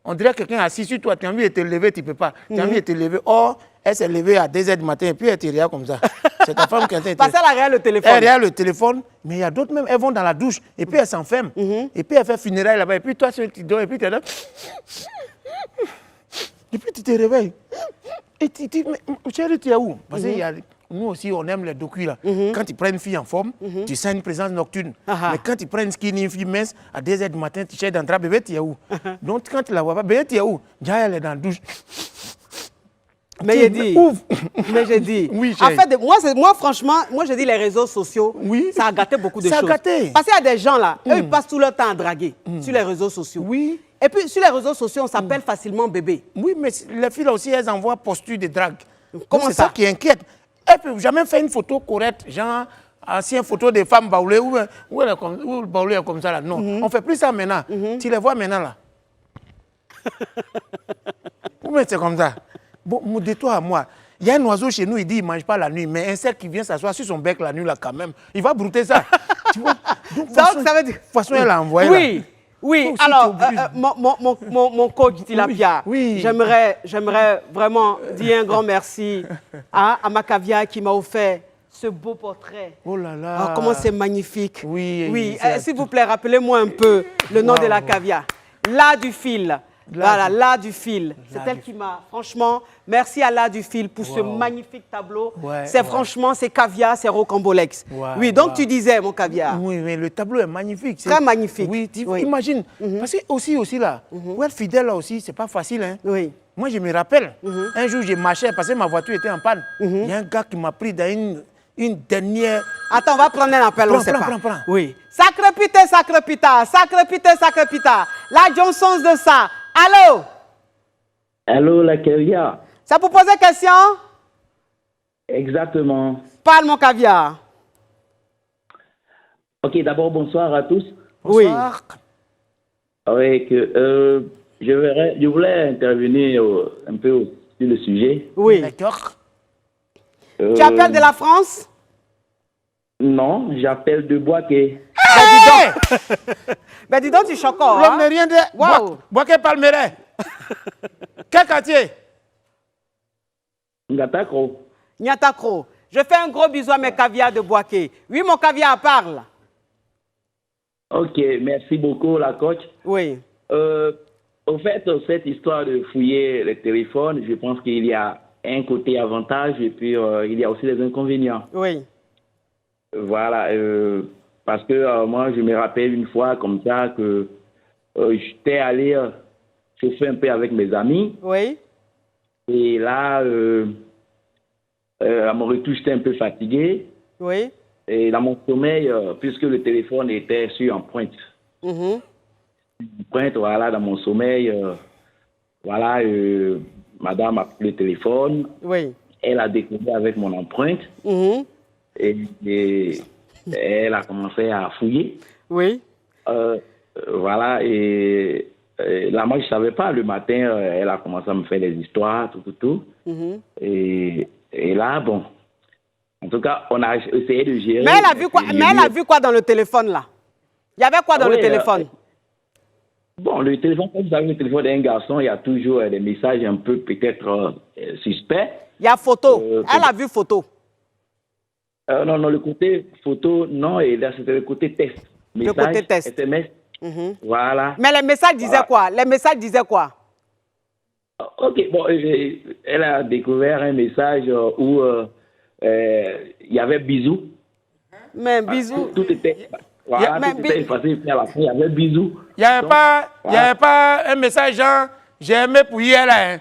On dirait que quelqu'un assis sur toi, tu as envie de te lever, tu ne peux pas. Tu as envie de te lever. Or, elle s'est levée à 2 h du matin et puis elle te regarde comme ça. C'est ta femme qui a été. Parce qu'elle regarde le téléphone. Elle regarde le téléphone, mais il y a d'autres même, elles vont dans la douche et puis elles s'enferment. Et puis elle fait funérailles là-bas. Et puis toi, tu dors et puis tu es là. Et puis tu te réveilles. Et tu dis, mais chérie, tu es où? Parce que nous aussi, on aime les docus là. Quand tu prends une fille en forme, tu sens une présence nocturne. Mais quand tu prends une skinny, une fille mince, à 2 h du matin, tu cherches d'entrer, bébé, tu es où? Donc quand tu la vois pas, bébé, tu es où? Déjà, elle est dans la douche. Mais j'ai dit. Oui, en fait, moi, franchement, moi, je dis les réseaux sociaux, ça a gâté beaucoup de choses. Ça a gâté. Parce qu'il y a des gens là, eux, ils passent tout leur temps à draguer sur les réseaux sociaux. Oui. Et puis, sur les réseaux sociaux, on s'appelle facilement bébé. Oui, mais les filles là aussi, elles envoient posture de drague. Comment c'est ça qui inquiète. Elles ne peuvent jamais faire une photo correcte, genre ancienne photo de femme baoulée, ou le baoulé est comme ça là. Non, on ne fait plus ça maintenant. Tu les vois maintenant là. Mais c'est comme ça. Bon, de toi à moi, il y a un oiseau chez nous, il dit qu'il ne mange pas la nuit, mais un insecte qui vient s'asseoir sur son bec la nuit là quand même, il va brouter ça. Tu vois? Donc, ça veut dire... De toute façon, elle a envoyé oui. là. Oui, alors, mon coach Tilapia, j'aimerais vraiment dire un grand merci à Macavia qui m'a offert ce beau portrait. Oh là là. Oh, comment c'est magnifique. Oui. S'il vous plaît, rappelez-moi un peu le nom de la Cavia. L'art du fil. Voilà, l'art du fil. C'est elle qui m'a, franchement, merci à l'art du fil pour ce magnifique tableau. Franchement, c'est Caviar, c'est Rocambolex. Oui, donc tu disais, mon Caviar. Oui, mais le tableau est magnifique. Très magnifique. Oui, imagine. Parce que aussi là, pour être fidèle là aussi, c'est pas facile. Hein. Oui. Moi, je me rappelle, un jour, je marchais parce que ma voiture était en panne. Il y a un gars qui m'a pris dans une dernière... Attends, on va prendre un appel, on ne sait pas. Prends. Oui. Sacre pita. La Johnsons de ça. Allô? Allô, la Caviar. Ça pour poser question? Exactement. Parle, mon Caviar. Ok, d'abord, bonsoir à tous. Bonsoir. Oui, je voulais intervenir un peu sur le sujet. Oui. D'accord. Tu appelles de la France? Non, j'appelle de Boaké. Ben dis donc, tu choques. L'homme n'est rien de... Wow. Boaké Palmeret. Quel quartier? Niatakro. Je fais un gros bisou à mes caviars de Boaké. Oui, mon caviar, parle. Ok, merci beaucoup, la coach. Oui. Au fait, cette histoire de fouiller les téléphones, je pense qu'il y a un côté avantage et puis il y a aussi des inconvénients. Oui. Voilà, parce que moi, je me rappelle une fois comme ça que j'étais allé chauffer un peu avec mes amis. Oui. Et là, à mon retour, j'étais un peu fatigué. Oui. Et dans mon sommeil, puisque le téléphone était sur empreinte. Empreinte, voilà, dans mon sommeil, voilà, madame a pris le téléphone. Oui. Elle a découvert avec mon empreinte. Et elle a commencé à fouiller. Oui. Voilà, et là, moi, je ne savais pas. Le matin, elle a commencé à me faire des histoires, tout. Et là, bon, en tout cas, on a essayé de gérer. Mais elle a vu quoi, dans le téléphone, là? Il y avait quoi dans le téléphone? Bon, le téléphone, comme vous savez, le téléphone d'un garçon, il y a toujours des messages un peu peut-être suspects. Il y a photo. Elle a vu photo. Non, le côté photo, non, et là, c'était le côté texte. Message, le côté texte. SMS. Voilà. Mais les messages disaient quoi? Les messages disaient quoi? Ok, bon, elle a découvert un message où il y avait bisous. Mais bisous. Tout était... Voilà, tout était effacé, puis à la fin, il y avait bisous. Il n'y avait pas un message genre « J'ai aimé pour hier là.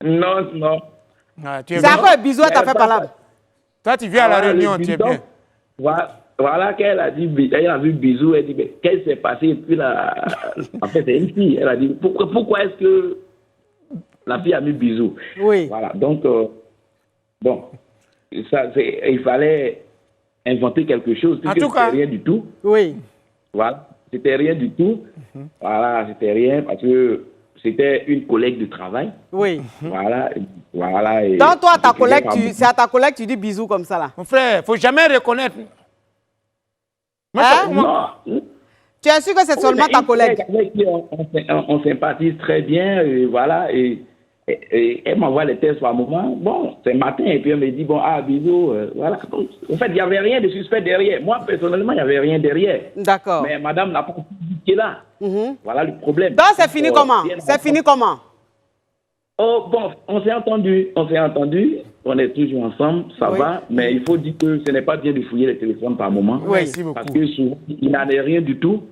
Non. Ah, c'est à quoi un bisou, elle t'a fait palabre? Toi, tu viens à la réunion, tu es bien. Voilà qu'elle a dit, elle a vu Bisou, elle dit, mais qu'est-ce qui s'est passé? Et puis là, en fait, c'est une fille. Elle a dit, pourquoi est-ce que la fille a mis Bisou? Oui. Voilà, donc, bon, il fallait inventer quelque chose. En tout cas, rien du tout. Oui. Voilà, c'était rien du tout. Voilà, c'était rien parce que c'était une collègue de travail. Oui. Voilà. Et donc, toi, ta collègue, c'est à ta collègue, tu dis bisous comme ça, là. Mon frère, il ne faut jamais reconnaître. Hein? Non. Tu es sûr que c'est seulement ta collègue? Avec qui on sympathise très bien, et voilà. Et elle m'envoie les tests par moment. Bon, c'est matin, et puis elle me dit, bon, bisous, voilà. Donc, en fait, il n'y avait rien de suspect derrière. Moi, personnellement, il n'y avait rien derrière. D'accord. Mais madame n'a pas qui est là. Voilà le problème. Donc, c'est fini comment? C'est fini comment? Oh, bon, on s'est entendu. On est toujours ensemble, ça va. Mais il faut dire que ce n'est pas bien de fouiller les téléphones par moment. Oui, merci beaucoup. Parce que souvent, il n'en est rien du tout.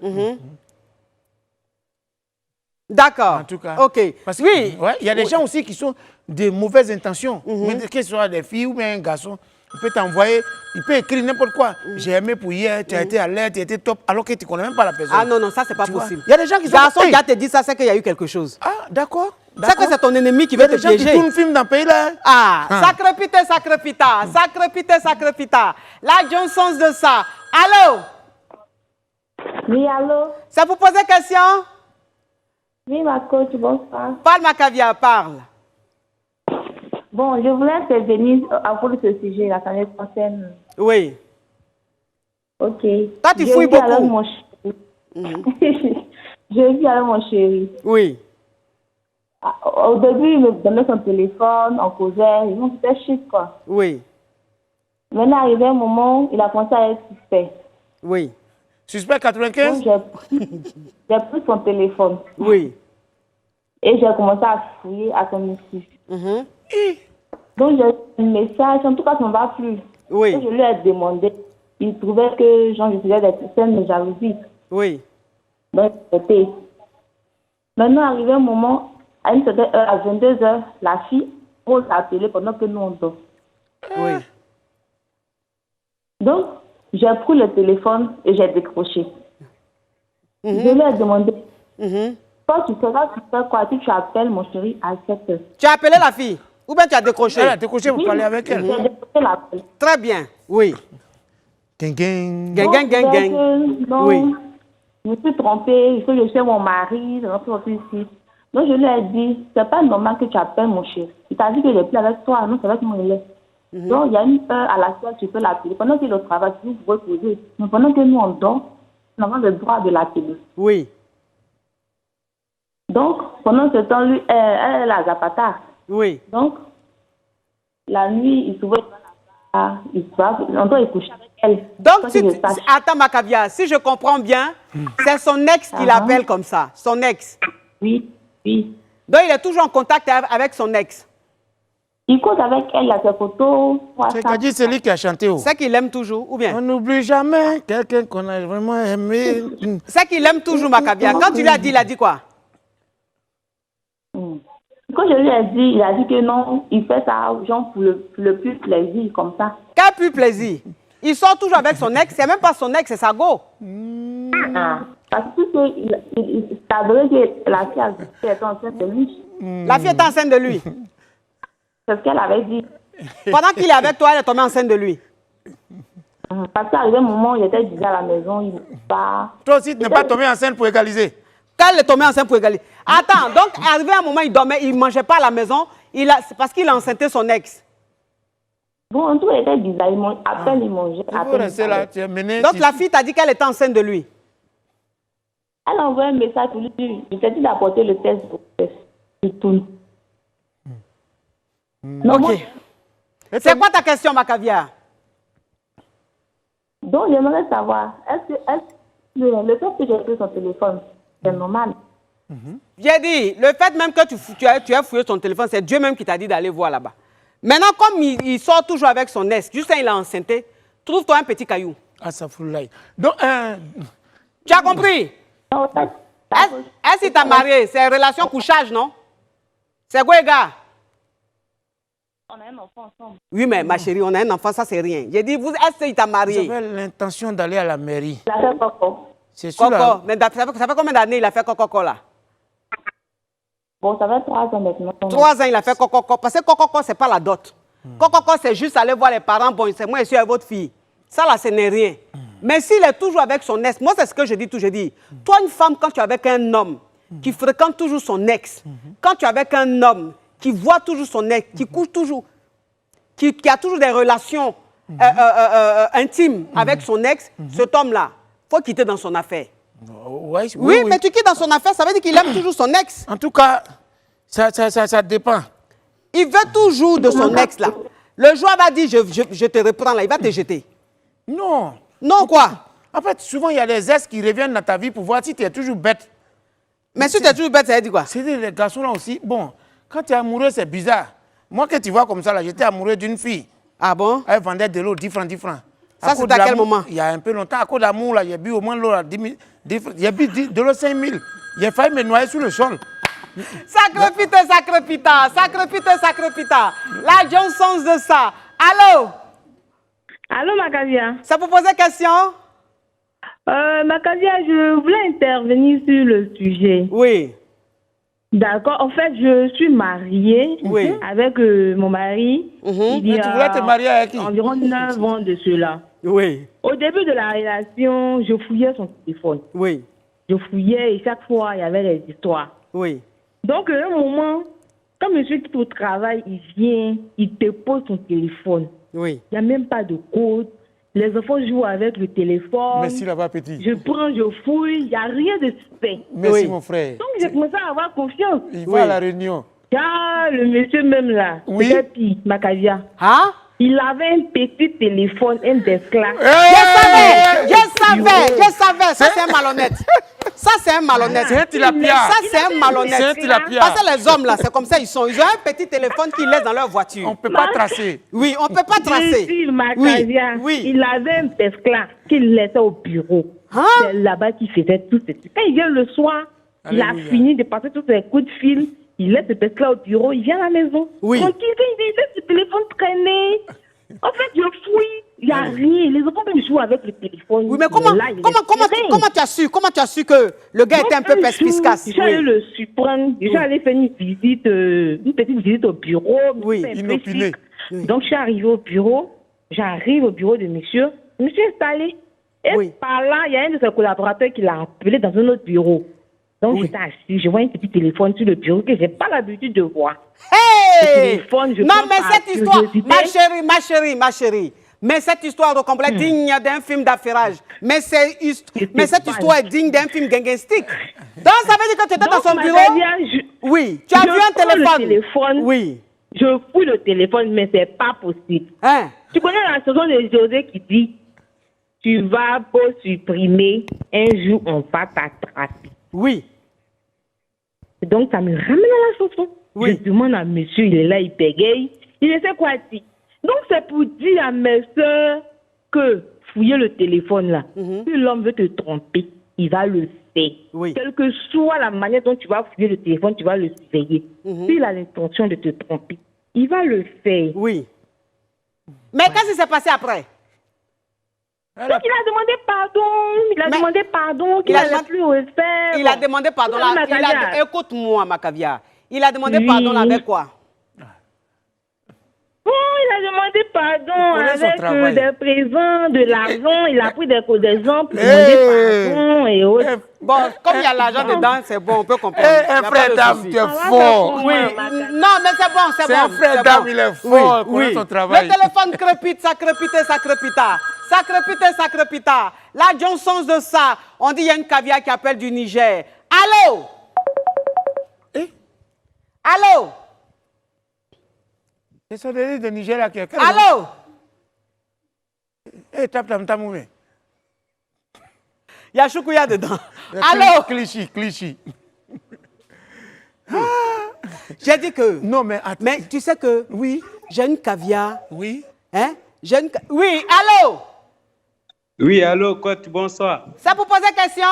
D'accord. En tout cas. OK. Parce que, oui. Il y a des gens aussi qui sont de mauvaises intentions. Que ce soit des filles ou bien un garçon, il peut t'envoyer, il peut écrire n'importe quoi. J'ai aimé pour hier, tu as été alerte, tu as été top, alors que tu ne connais même pas la personne. Ah non, ça, c'est pas possible. Il y a des gens qui sont... Garçon qui a te dit ça, c'est qu'il y a eu quelque chose. Ah, d'accord. C'est que c'est ton ennemi qui veut te piéger. Il y a des gens qui tournent film dans le pays, là. Sacré pita. La Johnson de ça. Allô? Oui, allô? Ça vous pose question? Oui, ma coach, bonsoir. Parle, ma caviar, parle. Bon, je voulais intervenir à propos de ce sujet, la famille concerne. Oui. Ok. Toi, tu fouilles beaucoup. Avec mon chéri. Je vis avec mon chéri. Oui. Au début, il me donnait son téléphone, on causait, c'était chic, quoi. Oui. Maintenant, arrivé un moment, il a commencé à être suspect. Oui. Suspect 95? Donc, j'ai pris son téléphone. Oui. Et j'ai commencé à fouiller à son ici. Donc, j'ai un message, en tout cas, ça ne va plus. Oui. Donc, je lui ai demandé. Il trouvait que je faisais des scènes de jalousie. Oui. Donc, c'était. Maintenant, arrivé un moment, à une certaine heure, à 22h, la fille ose appeler pendant que nous on dort. Oui. Donc, j'ai pris le téléphone et j'ai décroché. Je lui ai demandé, toi, tu sais quoi, si tu appelles mon chéri à 7h. Tu as appelé la fille ou bien tu as décroché? Elle a décroché, vous parlez avec elle. J'ai décroché l'appel. Très bien, oui. Gang. Non, oui. Je me suis trompée, il faut que je sois mon mari, je suis ici. Donc, je lui ai dit, c'est pas normal que tu appelles mon chéri. Il t'a dit que je n'ai plus avec toi, non, c'est avec moi, il est. Donc, il y a une heure à laquelle tu peux l'appeler. Pendant qu'il est au travail, tu peux vous reposer. Mais pendant que nous, on dort, nous avons le droit de l'appeler. Oui. Donc, pendant ce temps, lui, elle est à Zapata. Oui. Donc, la nuit, il se voit, on doit coucher avec elle. Donc, attends, ma caviar, si je comprends bien, c'est son ex qui l'appelle comme ça, son ex. Oui. Donc, il est toujours en contact avec son ex. Il compte avec elle, il a ses photos. C'est qu'à dire, c'est lui qui a chanté. C'est qu'il aime toujours, ou bien? On n'oublie jamais quelqu'un qu'on a vraiment aimé. C'est qu'il aime toujours, ma caviar. Quand tu lui as dit, il a dit quoi? Quand je lui ai dit, il a dit que non, il fait ça genre pour le plus plaisir, comme ça. Quel plus plaisir? Il sort toujours avec son ex, c'est même pas son ex, c'est sa go. Parce que ça veut dire que la fille était enceinte de lui. La fille était enceinte de lui? C'est ce qu'elle avait dit. Pendant qu'il est avec toi, elle est tombée enceinte de lui? Parce qu'arrivé un moment, il était déjà à la maison, il n'est pas... Toi aussi, tu n'es pas tombée enceinte pour égaliser? Quand elle est tombée enceinte pour égaliser. Attends, donc arrivé un moment, il dormait, il ne mangeait pas à la maison, c'est parce qu'il a enceinté son ex. Bon, en tout cas, il était bizarre, à peine il mangeait. Donc la fille t'a dit qu'elle était enceinte de lui? Elle a envoyé un message pour lui, il t'a dit d'apporter le test pour le test. Il tourne. Ok. C'est quoi ta question, ma caviar? Donc, j'aimerais savoir, est-ce que le fait que j'ai pris son téléphone, c'est normal? J'ai dit, le fait même que tu as fouillé son téléphone, c'est Dieu même qui t'a dit d'aller voir là-bas. Maintenant, comme il sort toujours avec son ex, juste quand il est enceinté, trouve-toi un petit caillou. Ah, ça fout l'ail. Donc, tu as compris? Est-ce qu'il t'a marié? C'est relation couchage, non? C'est quoi, les gars? On a un enfant ensemble. Oui, mais ma chérie, on a un enfant, ça c'est rien. J'ai dit, est-ce qu'il t'a marié? J'avais l'intention d'aller à la mairie. Il a fait Coco. C'est sûr. Coco, mais ça fait combien d'années il a fait Coco là? Bon, ça fait 3 ans maintenant. 3 ans, il a fait Coco. Parce que Coco, c'est pas la dot. Coco, c'est juste aller voir les parents. Bon, c'est moi, je suis avec votre fille. Ça là, ce n'est rien. Mais s'il est toujours avec son ex, moi, c'est ce que je dis toujours. Je dis, toi, une femme, quand tu es avec un homme qui fréquente toujours son ex, quand tu es avec un homme qui voit toujours son ex, qui couche toujours, qui a toujours des relations intimes avec son ex, cet homme-là, il faut quitter dans son affaire. Oui, mais tu quittes dans son affaire, ça veut dire qu'il aime toujours son ex. En tout cas, ça dépend. Il veut toujours de son ex là. Le jour va dire, je te reprends là, il va te jeter. Non. Non, quoi? En fait, souvent, il y a des ex qui reviennent dans ta vie pour voir si tu es toujours bête. Mais si tu es toujours bête, ça veut dire quoi? C'est les garçons là aussi. Bon, quand tu es amoureux, c'est bizarre. Moi, que tu vois comme ça là, j'étais amoureux d'une fille. Ah bon? Elle vendait de l'eau 10 francs. Ça, c'était à quel moment? Il y a un peu longtemps, à cause d'amour, là, j'ai bu au moins l'eau à 10 000. J'ai bu de l'eau 5 000. J'ai failli me noyer sous le sol. Sacrepita. La Johnson de ça. Allô? Allô, Macavia. Ça vous posait question? Macavia, je voulais intervenir sur le sujet. Oui. D'accord. En fait, je suis mariée avec mon mari. Il y a tu voulais te marier avec qui? environ 9 ans de cela. Oui. Au début de la relation, je fouillais son téléphone. Oui. Je fouillais et chaque fois, il y avait des histoires. Oui. Donc, à un moment, quand monsieur quitte au travail, il vient, il te pose son téléphone. Oui. Il n'y a même pas de code. Les enfants jouent avec le téléphone. Merci là-bas, petit. Je prends, je fouille, il n'y a rien de suspect. Merci, mon frère. Donc, j'ai commencé à avoir confiance. Il va à la réunion. Ah, le monsieur même là, c'était pire, Macavia. Hein? Il avait un petit téléphone, un Descla. Je savais. Ça, c'est un malhonnête. C'est un malhonnête. C'est un tilapia. Ça, c'est un malhonnête. C'est un tilapia. Parce que les hommes, là, c'est comme ça, ils ont un petit téléphone qu'ils laissent dans leur voiture. On ne peut pas tracer. Oui, on ne peut pas tracer. Macavia, il avait un Descla qu'il laissait au bureau. C'est là-bas qu'il faisait tout ce trucs. Quand il vient le soir, il a fini de passer tous ses coups de fil. Il laisse ce Descla au bureau, il vient à la maison. Oui. Quand il laisse le téléphone traîner. En fait, je fouille, il n'y a rien. Les enfants même jouent avec le téléphone. Oui, mais comment tu as su que le gars était un peu perspicace? J'allais le surprendre. J'allais faire une petite visite au bureau. Inopiné. Donc, je suis arrivée au bureau. J'arrive au bureau de monsieur. Monsieur est installé. Et par là, il y a un de ses collaborateurs qui l'a appelé dans un autre bureau. Donc, j'étais assis, je vois un petit téléphone sur le bureau que je n'ai pas l'habitude de voir. Hey! Non, mais cette histoire, ma chérie, mais cette histoire est digne d'un film d'affairage. Mais cette histoire est digne d'un film gangsteristique. Donc, ça veut dire que tu étais dans son bureau? Oui, tu as vu un téléphone? Oui. Je fouille le téléphone, mais ce n'est pas possible. Hein? Tu connais la chanson de José qui dit « Tu vas pas supprimer, un jour on va t'attraper. » Oui. Donc, ça me ramène à la chanson. Oui. Je demande à monsieur, il est là, il bégaye. Il ne sait quoi dire. Donc, c'est pour dire à mes soeurs que fouiller le téléphone là, si l'homme veut te tromper, il va le faire. Oui. Quelle que soit la manière dont tu vas fouiller le téléphone, tu vas le surveiller. S'il a l'intention de te tromper, il va le faire. Oui. Mais qu'est-ce qui s'est passé après? Donc, il a demandé pardon, qu'il n'allait plus le faire. Il a demandé pardon là. Écoute-moi, Macavia. Il a demandé pardon là avec quoi? Bon, il a demandé pardon avec des présents, de l'argent. Il a pris des exemples pour demander pardon et autres. Bon, comme il y a l'argent dedans, c'est bon, on peut comprendre. Un frère d'âme, tu es fort. Oui. Non, mais c'est bon, c'est bon. C'est un frère d'âme, il est fort. Oui. Son travail. Le téléphone crépite, ça crépite, ça crépita. Ça crépite, ça crépita. La Johnson de ça, on dit il y a une caviar qui appelle du Niger. Allô? Allô? C'est ça de Nigeria qui est. Allô? Tape tam tam ouvert. Il y a Choukouya dedans. Allô? Clichy. J'ai dit que. Non, mais tu sais que. Oui. J'ai une caviar. Oui. Hein? Oui, allô? Oui, allô, bonsoir. C'est pour poser question?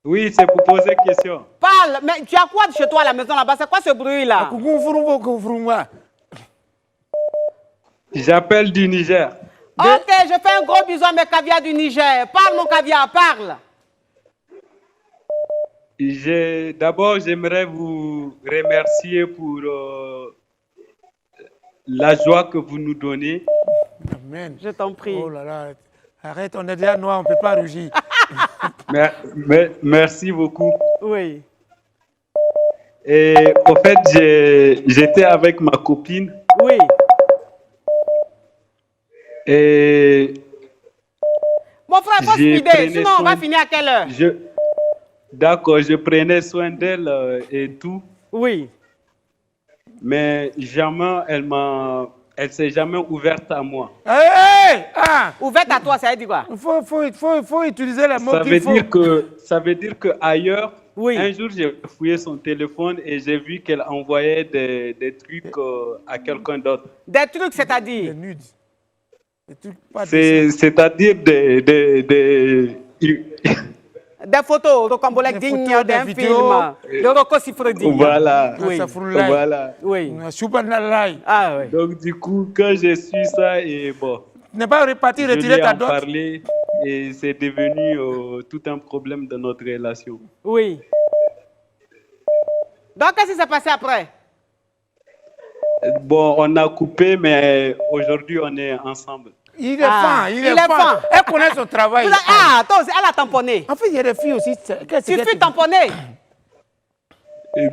Oui, c'est pour poser question. Parle, mais tu as quoi chez toi à la maison là-bas? C'est quoi ce bruit-là? J'appelle du Niger. Ok, je fais un gros bisou à mes caviars du Niger. Parle, mon caviar, parle. D'abord, j'aimerais vous remercier pour la joie que vous nous donnez. Amen. Je t'en prie. Oh là là, arrête, on est déjà noir, on ne peut pas rougir. Merci beaucoup. Oui. Et au fait, j'étais avec ma copine. Oui. Et mon frère, il faut speeder, sinon on va finir à quelle heure? D'accord, je prenais soin d'elle et tout. Oui. Mais jamais, elle s'est jamais ouverte à moi. Ouverte à toi, ça veut dire quoi? Il faut utiliser les mots qu'il faut. Ça veut dire qu'ailleurs, oui. Un jour, j'ai fouillé son téléphone et j'ai vu qu'elle envoyait des trucs à quelqu'un d'autre. Des trucs, c'est-à-dire? Des nudes. C'est-à-dire des photos rocambolesques dignes d'un film de Rocco Siffredi. Voilà. Oui. Voilà. Oui. Ah, oui. Donc, du coup, quand j'ai su ça, et bon. N'est pas reparti retirer ta dot. Parlé et c'est devenu tout un problème de notre relation. Oui. Donc, qu'est-ce qui s'est passé après? Bon, on a coupé, mais aujourd'hui, on est ensemble. Il est fin, il est fin. Elle connaît son travail. Attends, elle a tamponné. En fait, il y a des filles aussi. Tu fais tamponner.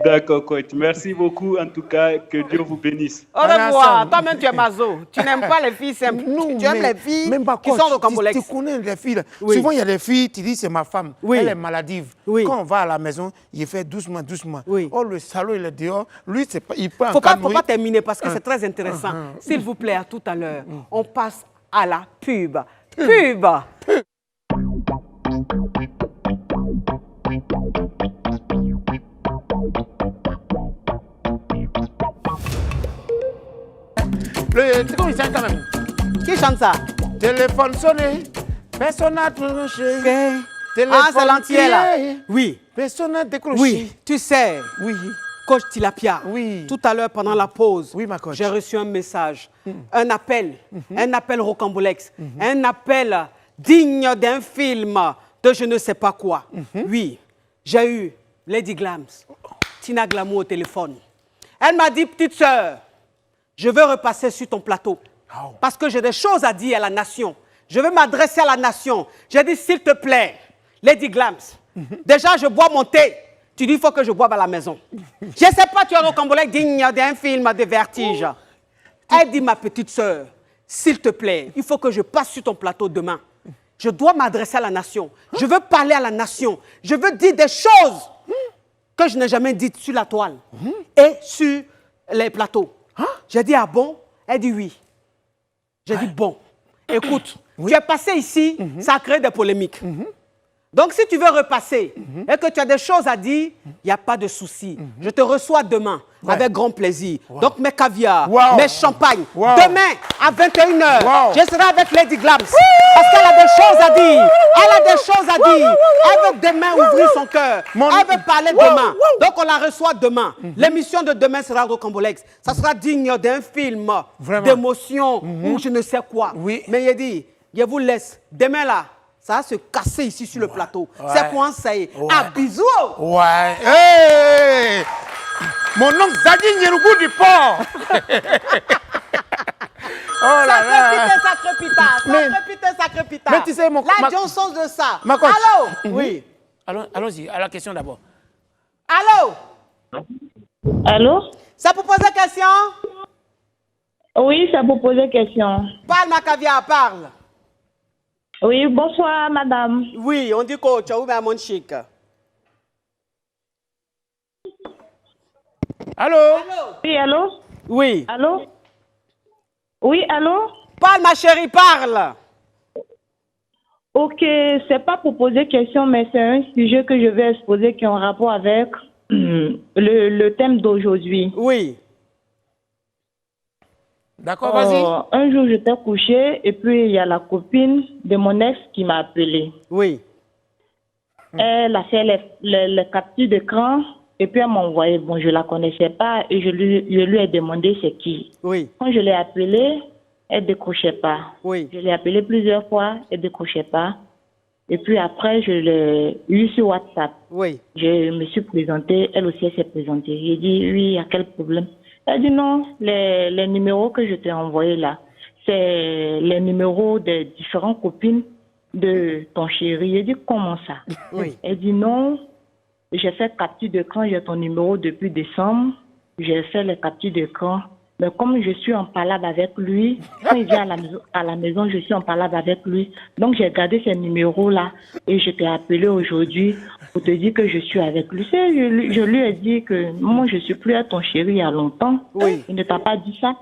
D'accord, coach. Merci beaucoup. En tout cas, que Dieu vous bénisse. Au revoir. Toi-même, tu es mazo. Tu n'aimes pas les filles simples. Tu aimes les filles qui sont rocambolesques. Tu connais les filles. Oui. Souvent, il y a des filles, tu dis, c'est ma femme. Oui. Elle est maladive. Oui. Quand on va à la maison, il fait doucement, doucement. Oui. Oh, le salaud, il est dehors. Lui, il peut faut pas terminer parce que c'est très intéressant. S'il vous plaît, à tout à l'heure, on passe à la pub. Pub. C'est comme il chante quand même. Qui chante ça? Téléphone sonné, personne n'a décroché. Ah, c'est l'entier là. Oui. Personne n'a décroché. Oui, tu sais. Oui. Coach Tilapia, tout à l'heure pendant la pause, j'ai reçu un message, un appel rocambolesque, un appel digne d'un film de je ne sais pas quoi. Oui, j'ai eu Lady Glams, Tina Glamour au téléphone. Elle m'a dit, petite sœur, je veux repasser sur ton plateau parce que j'ai des choses à dire à la nation. Je veux m'adresser à la nation. J'ai dit, s'il te plaît, Lady Glams, déjà je bois mon thé. Tu dis, il faut que je boive à la maison. Je ne sais pas, tu es rocambolesque digne d'un film de vertige. Elle dit, ma petite sœur, s'il te plaît, il faut que je passe sur ton plateau demain. Je dois m'adresser à la nation. Je veux parler à la nation. Je veux dire des choses que je n'ai jamais dites sur la toile et sur les plateaux. J'ai dit, ah bon? Elle dit oui. J'ai dit, bon, écoute, tu es passé ici, ça a créé des polémiques. Donc, si tu veux repasser et que tu as des choses à dire, il n'y a pas de souci. Je te reçois demain avec grand plaisir. Donc, mes caviars, mes champagnes. Demain, à 21h, je serai avec Lady Glams. Parce qu'elle a des choses à dire. Elle a des choses à dire. Elle veut demain ouvrir son cœur. Elle veut parler demain. Donc, on la reçoit demain. L'émission de demain sera rocambolesque. Ça sera digne d'un film d'émotion ou je ne sais quoi. Mais il dit, je vous laisse. Demain, là, ça va se casser ici sur le plateau. C'est quoi ça y est? Ah, bisous! Ouais. Hey! Mon nom, Zadi Nyerougou du port! Oh là là! Sacré pita! Mais tu sais, la Johnson de ça. Allô? Oui. Allons-y, à la question d'abord. Allô? Allô? Ça pour poser question? Oui, ça pour poser question. Parle, ma caviar, parle. Oui, bonsoir, madame. Oui, on dit coach, ou bien mon chic. Allô? Oui, allô? Oui. Allô? Oui, allô? Parle, ma chérie, parle. Ok, c'est pas pour poser question, mais c'est un sujet que je vais exposer qui est en rapport avec le thème d'aujourd'hui. Oui. D'accord, vas-y. Un jour, j'étais couchée et puis il y a la copine de mon ex qui m'a appelée. Oui. Elle a fait les captures d'écran et puis elle m'a envoyé. Bon, je la connaissais pas et je lui ai demandé c'est qui. Oui. Quand je l'ai appelée, elle ne décrochait pas. Oui. Je l'ai appelée plusieurs fois, elle ne décrochait pas. Et puis après, je l'ai eu sur WhatsApp. Oui. Je me suis présentée, elle aussi, elle s'est présentée. J'ai dit, oui, il y a quel problème? Elle a dit, non, les numéros que je t'ai envoyés là, c'est les numéros des différentes copines de ton chéri. J'ai dit, comment ça? Oui. Elle dit, non, j'ai fait capture d'écran, j'ai ton numéro depuis décembre. J'ai fait les captures d'écran. Mais comme je suis en palabre avec lui, quand il vient à la maison, je suis en palabre avec lui. Donc, j'ai gardé ces numéros-là et je t'ai appelé aujourd'hui pour te dire que je suis avec lui. Je lui ai dit que moi, je ne suis plus à ton chéri il y a longtemps. Oui. Il ne t'a pas dit ça?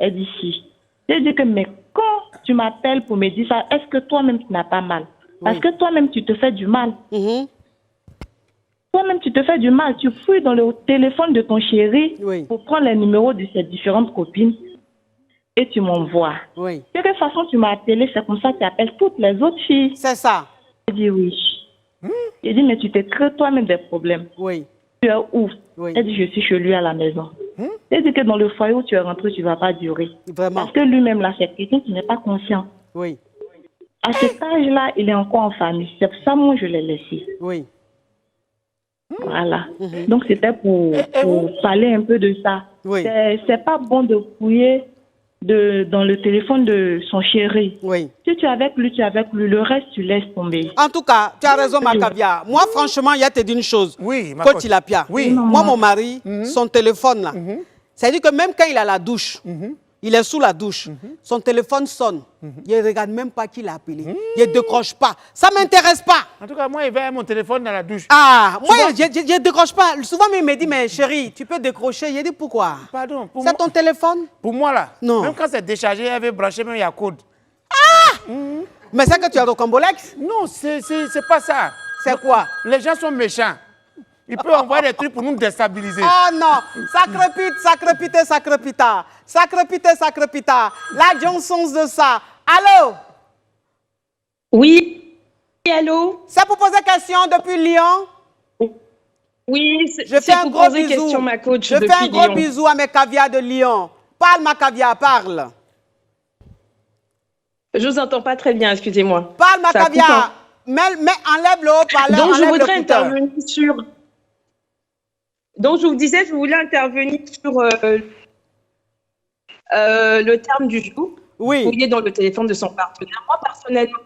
Elle dit si. J'ai dit que, mais quand tu m'appelles pour me dire ça, est-ce que toi-même, tu n'as pas mal? Parce que toi-même, tu te fais du mal. Toi-même, tu te fais du mal. Tu fouilles dans le téléphone de ton chéri pour prendre les numéros de ses différentes copines et tu m'envoies. Oui. De quelle façon tu m'as appelé? C'est comme ça que tu appelles toutes les autres filles. C'est ça. J'ai dit oui. J'ai dit, mais tu te crées toi-même des problèmes. Oui. Tu es où? Oui. Elle dit, je suis chez lui à la maison. J'ai dit que dans le foyer où tu es rentré, tu ne vas pas durer. Vraiment. Parce que lui-même, là, c'est quelqu'un qui n'est pas conscient. Oui. À cet âge-là, il est encore en famille. C'est pour ça, moi, je l'ai laissé. Oui. Voilà. Donc, c'était pour parler un peu de ça. Oui. C'est pas bon de fouiller dans le téléphone de son chéri. Oui. Si tu es avec lui, tu es avec lui. Le reste, tu laisses tomber. En tout cas, tu as raison, Macavia. Moi, franchement, il y a te dit une chose. Oui, ma Coach Tilapia. Oui. Moi, mon mari, son téléphone, là, c'est-à-dire que même quand il a la douche, il est sous la douche, son téléphone sonne. Il ne regarde même pas qui l'a appelé. Il ne décroche pas. Ça ne m'intéresse pas. En tout cas, moi, il va mon téléphone dans la douche. Ah, moi, je ne décroche pas. Souvent, il me dit, mais chérie, tu peux décrocher. J'ai dit, pourquoi? Pardon. C'est ton téléphone? Pour moi, là. Non. Même quand c'est déchargé, il avait branché, même il y a code. Ah! Mais c'est que tu as le Combolex? Non, c'est pas ça. C'est quoi? Les gens sont méchants. Ils peuvent envoyer des trucs pour nous déstabiliser. Oh non, ça crépite, ça crépite, ça crépita. Ça crépite, ça crépita. La Johnson de ça. Allô? Oui, allô? C'est pour poser question depuis Lyon? Oui, je fais un gros bisou. Question, ma coach, je fais un gros bisou à mes caviars de Lyon. Parle, ma caviar, parle. Je vous entends pas très bien, excusez-moi. Parle, ma caviar. Mais enlève le haut-parleur. Donc, je voudrais intervenir sur... Donc, je vous disais, je voulais intervenir sur le terme du jour. Oui. Fouiller dans le téléphone de son partenaire. Moi, personnellement.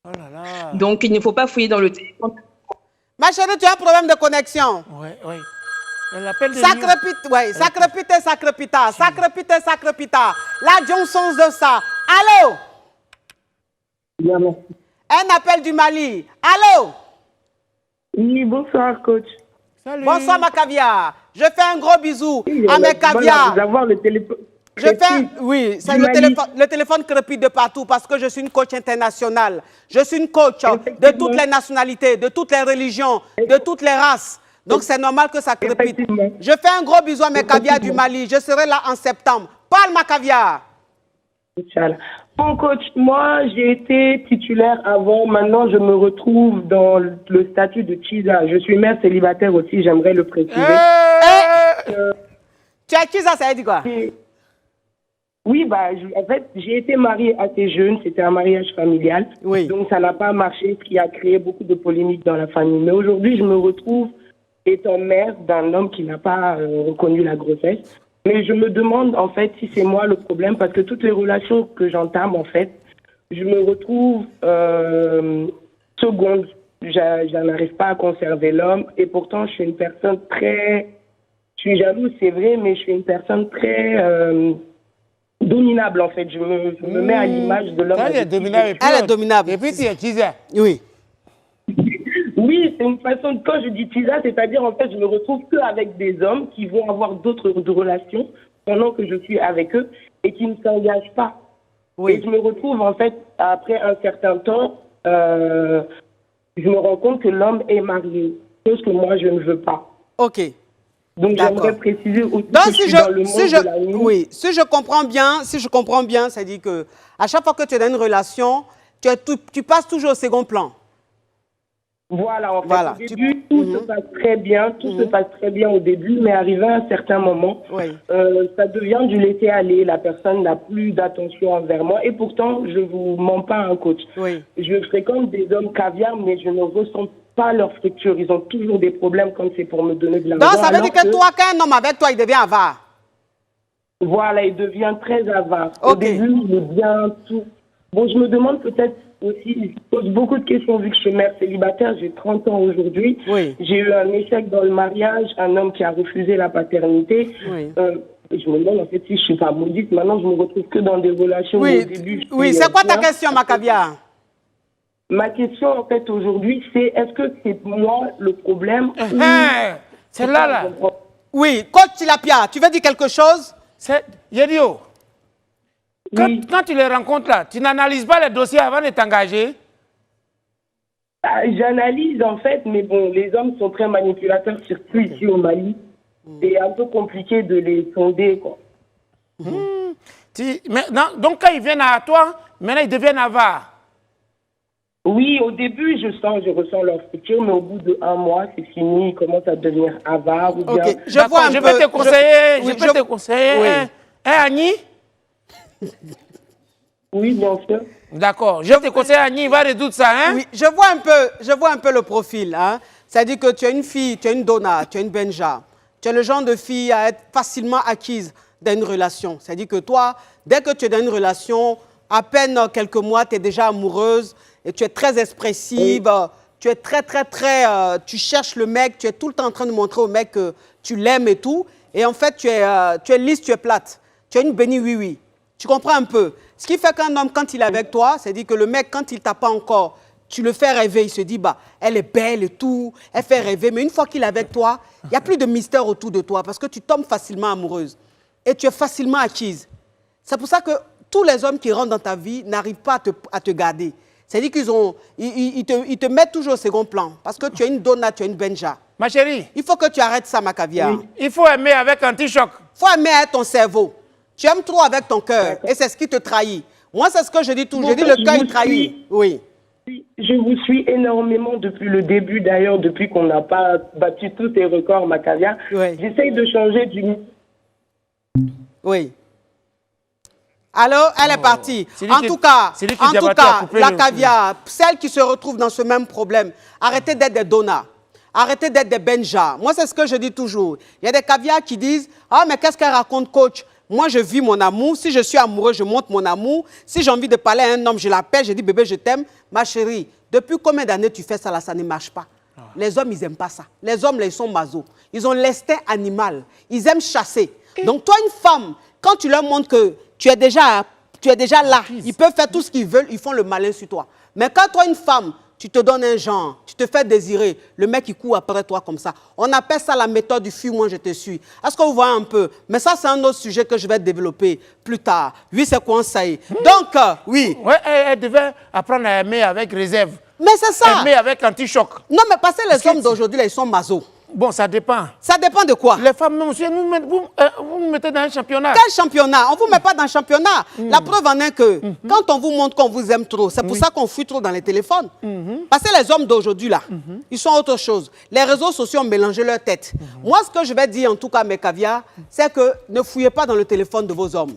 Oh là là. Donc, il ne faut pas fouiller dans le téléphone. Ma chérie, tu as un problème de connexion. Oui, oui. Elle ça crépite, oui. Ça crépite, ça crépita. Ça crépite, ça crépita. La Johnson de ça. Allô? Un appel du Mali. Allô? Oui, bonsoir, coach. Salut. Bonsoir, ma caviar. Je fais un gros bisou à mes caviars. Le téléphone. Oui, le téléphone crépite de partout parce que je suis une coach internationale. Je suis une coach de toutes les nationalités, de toutes les religions, de toutes les races. Donc, c'est normal que ça crépite. Je fais un gros bisou à mes caviars du Mali. Je serai là en septembre. Parle, ma caviar. Bon, coach, moi, j'ai été titulaire avant. Maintenant, je me retrouve dans le statut de Chisa. Je suis mère célibataire aussi, j'aimerais le préciser. Tu as Chisa, ça veut dire quoi? Oui, en fait, j'ai été mariée assez jeune. C'était un mariage familial. Oui. Donc, ça n'a pas marché, ce qui a créé beaucoup de polémiques dans la famille. Mais aujourd'hui, je me retrouve étant mère d'un homme qui n'a pas reconnu la grossesse. Mais je me demande, en fait, si c'est moi le problème, parce que toutes les relations que j'entame, en fait, je me retrouve seconde. Je n'arrive pas à conserver l'homme. Et pourtant, je suis une personne très... Je suis jalouse, c'est vrai, mais je suis une personne très dominable, en fait. Je me mets à l'image de l'homme. Elle est dominable. Elle est dominable. Et puis, tu es Chisa. Oui. Oui, c'est une façon, quand je dis Chisa, c'est-à-dire en fait, je me retrouve qu'avec des hommes qui vont avoir d'autres relations pendant que je suis avec eux et qui ne s'engagent pas. Oui. Et je me retrouve en fait, après un certain temps, je me rends compte que l'homme est marié, chose que moi je ne veux pas. Ok. Donc j'aimerais préciser aussi donc, que je suis dans le monde de la nuit. Oui, si je comprends bien, ça dit que à chaque fois que tu es dans une relation, tu passes toujours au second plan. Voilà, en fait, au début, tout se passe très bien, tout se passe très bien au début, mais arrivé à un certain moment, ça devient du laisser aller, la personne n'a plus d'attention envers moi, et pourtant, je vous mens pas, un coach. Je fréquente des hommes caviar, mais je ne ressens pas leur structure, ils ont toujours des problèmes quand c'est pour me donner de l'argent. Donc, ça veut dire que toi, quand un homme avec toi, il devient avare. Voilà, il devient très avare. Au début, il est bien tout. Bon, je me demande peut-être aussi, je pose beaucoup de questions vu que je suis mère célibataire, j'ai 30 ans aujourd'hui. J'ai eu un échec dans le mariage, un homme qui a refusé la paternité. Je me demande en fait si je suis pas maudite. Maintenant, je me retrouve que dans des relations où au début. C'est quoi ta question, ma caviar? Ma question en fait aujourd'hui, c'est est-ce que c'est moi le problème? C'est là. Oui, coach Tilapia, tu veux dire quelque chose? Yedio. Quand tu les rencontres là, tu n'analyses pas les dossiers avant de t'engager? J'analyse en fait, mais bon, les hommes sont très manipulateurs, surtout ici au Mali. C'est un peu compliqué de les sonder, quoi. Donc quand ils viennent à toi, maintenant ils deviennent avares? Oui, au début, je ressens leur structure, mais au bout d'1 mois, c'est fini, ils commencent à devenir avares. Ou bien... Je peux te conseiller, je peux te conseiller. Annie? Oui, bien sûr. D'accord. Je te conseille, Annie, il va résoudre ça, hein? Oui, je vois un peu le profil, hein. C'est-à-dire que tu es une fille, tu es une donna, tu es une benja. Tu es le genre de fille à être facilement acquise dans une relation. C'est-à-dire que toi, dès que tu es dans une relation, à peine quelques mois, tu es déjà amoureuse et tu es très expressive. Tu es très, tu cherches le mec, tu es tout le temps en train de montrer au mec que tu l'aimes et tout. Et en fait, tu es lisse, tu es plate. Tu es une bénie oui-oui. Tu comprends un peu? Ce qui fait qu'un homme, quand il est avec toi, c'est-à-dire que le mec, quand il t'a pas encore, tu le fais rêver, il se dit, bah, elle est belle et tout, elle fait rêver. Mais une fois qu'il est avec toi, il n'y a plus de mystère autour de toi parce que tu tombes facilement amoureuse et tu es facilement acquise. C'est pour ça que tous les hommes qui rentrent dans ta vie n'arrivent pas à te garder. C'est-à-dire qu'ils te mettent toujours au second plan parce que tu es une donna, tu es une benja. Ma chérie. Il faut que tu arrêtes ça, ma caviar. Oui. Il faut aimer avec anti-choc. Il faut aimer avec ton cerveau. Tu aimes trop avec ton cœur et c'est ce qui te trahit. Moi, c'est ce que je dis toujours. Je dis le cœur, il trahit. Oui. Je vous suis énormément depuis le début, d'ailleurs, depuis qu'on n'a pas battu tous tes records, ma caviar. J'essaye de changer du... Oui. Alors, elle est partie. En tout cas, la caviar, celle qui se retrouve dans ce même problème, arrêtez d'être des donnas. Arrêtez d'être des benjas. Moi, c'est ce que je dis toujours. Il y a des caviars qui disent « Ah, mais qu'est-ce qu'elle raconte, coach? Moi, je vis mon amour. Si je suis amoureux, je montre mon amour. Si j'ai envie de parler à un homme, je l'appelle, je dis « Bébé, je t'aime. » Ma chérie, depuis combien d'années tu fais ça là? Ça ne marche pas. Les hommes, ils n'aiment pas ça. Les hommes, là, ils sont masos. Ils ont l'instinct animal. Ils aiment chasser. Donc, toi, une femme, quand tu leur montres que tu es déjà là, ils peuvent faire tout ce qu'ils veulent, ils font le malin sur toi. Mais quand toi, une femme, tu te donnes un genre, tu te fais désirer, le mec il court après toi comme ça. On appelle ça la méthode du fuis-moi, je te suis. Est-ce que vous voyez un peu? Mais ça, c'est un autre sujet que je vais développer plus tard. Oui, c'est conseil. Donc, oui. Ouais, elle devait apprendre à aimer avec réserve. Mais c'est ça. Aimer avec anti-choc. Non, mais parce que les hommes d'aujourd'hui, ils sont masos. Bon, ça dépend. Ça dépend de quoi? Les femmes, monsieur, vous nous mettez dans un championnat. Quel championnat? On ne vous met pas dans un championnat. La preuve en est que quand on vous montre qu'on vous aime trop, c'est pour ça qu'on fuit trop dans les téléphones. Parce que les hommes d'aujourd'hui, là, ils sont autre chose. Les réseaux sociaux ont mélangé leur tête. Moi, ce que je vais dire, en tout cas, mes caviars, c'est que ne fouillez pas dans le téléphone de vos hommes.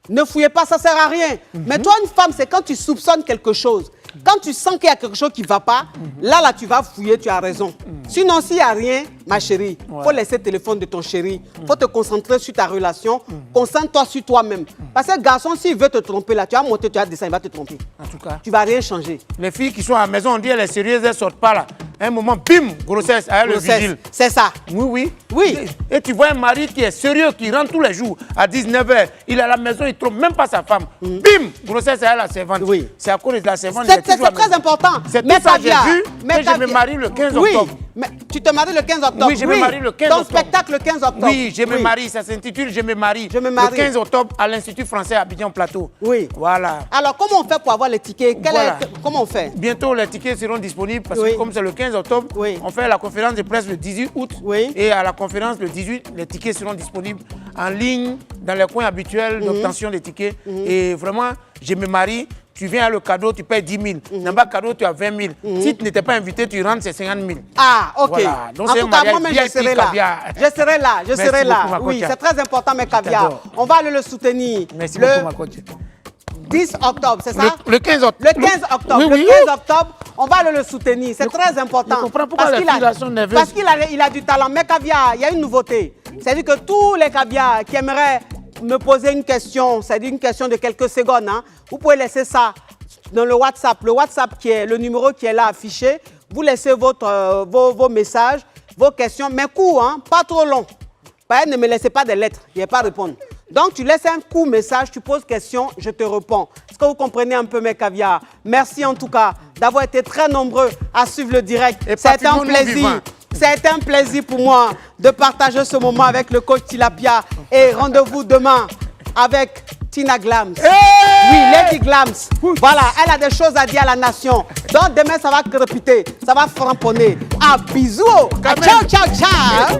Ne fouillez pas, ça ne sert à rien. Mais toi, une femme, c'est quand tu soupçonnes quelque chose. Quand tu sens qu'il y a quelque chose qui ne va pas, là, tu vas fouiller, tu as raison. Sinon, s'il n'y a rien, ma chérie, il faut laisser le téléphone de ton chéri. Il faut te concentrer sur ta relation. Concentre-toi sur toi-même. Parce que le garçon, s'il veut te tromper, là, tu vas monter, tu vas descendre, il va te tromper. En tout cas, tu ne vas rien changer. Les filles qui sont à la maison, on dit elles sont sérieuses, elles ne sortent pas là. À un moment, bim, grossesse, elle le vigile. C'est ça. Oui. Oui. Et tu vois un mari qui est sérieux, qui rentre tous les jours à 19h, il est à la maison, il ne trompe même pas sa femme. Bim, grossesse, elle la servante. Oui. C'est à cause de la servante. C'est très important. C'est tout ça que j'ai vu que je me marie le 15 octobre. Oui, mais tu te maries le 15 octobre. Oui, je me marie le 15 octobre. Ton spectacle le 15 octobre. Oui, je me marie, ça s'intitule Je me marie. Le 15 octobre à l'Institut français à Abidjan Plateau. Oui. Voilà. Alors, comment on fait pour avoir les tickets? Comment on fait? Bientôt, les tickets seront disponibles parce que comme c'est le 15 octobre, on fait la conférence de presse le 18 août. Et à la conférence le 18, les tickets seront disponibles en ligne dans les coins habituels d'obtention des tickets. Et vraiment, je me marie. tu viens à le cadeau, tu payes 10 000. N'a-bas cadeau, tu as 20 000. Si tu n'étais pas invité, tu rentres, c'est 50 000. Ah, ok. Voilà. Donc, en tout cas, moi-même, je serai là. Je serai là. Oui, c'est très important, mes caviars. On va aller le soutenir. Merci beaucoup, ma coach. 10 octobre, c'est ça? Le 15 octobre. Le 15 octobre. Oui, le 15 octobre, on va aller le soutenir. C'est très important. Je comprends pourquoi les filles sont nerveuses. Parce qu'il a du talent. Mais caviar, il y a une nouveauté. C'est-à-dire que tous les caviars qui aimeraient me poser une question, c'est-à-dire une question de quelques secondes, hein, vous pouvez laisser ça dans le WhatsApp. Le WhatsApp qui est le numéro qui est là affiché. Vous laissez vos messages, vos questions, mais court, hein, pas trop long. Ne me laissez pas des lettres, je ne vais pas répondre. Donc, tu laisses un court message, tu poses question, je te réponds. Est-ce que vous comprenez un peu mes caviars? Merci en tout cas d'avoir été très nombreux à suivre le direct. C'est un plaisir. C'est un plaisir pour moi de partager ce moment avec le coach Tilapia. Et rendez-vous demain avec Tina Glams. Oui, Lady Glams. Voilà, elle a des choses à dire à la nation. Donc demain, ça va crépiter, ça va framponner. Ah, bisous. Ah, ciao, ciao, ciao.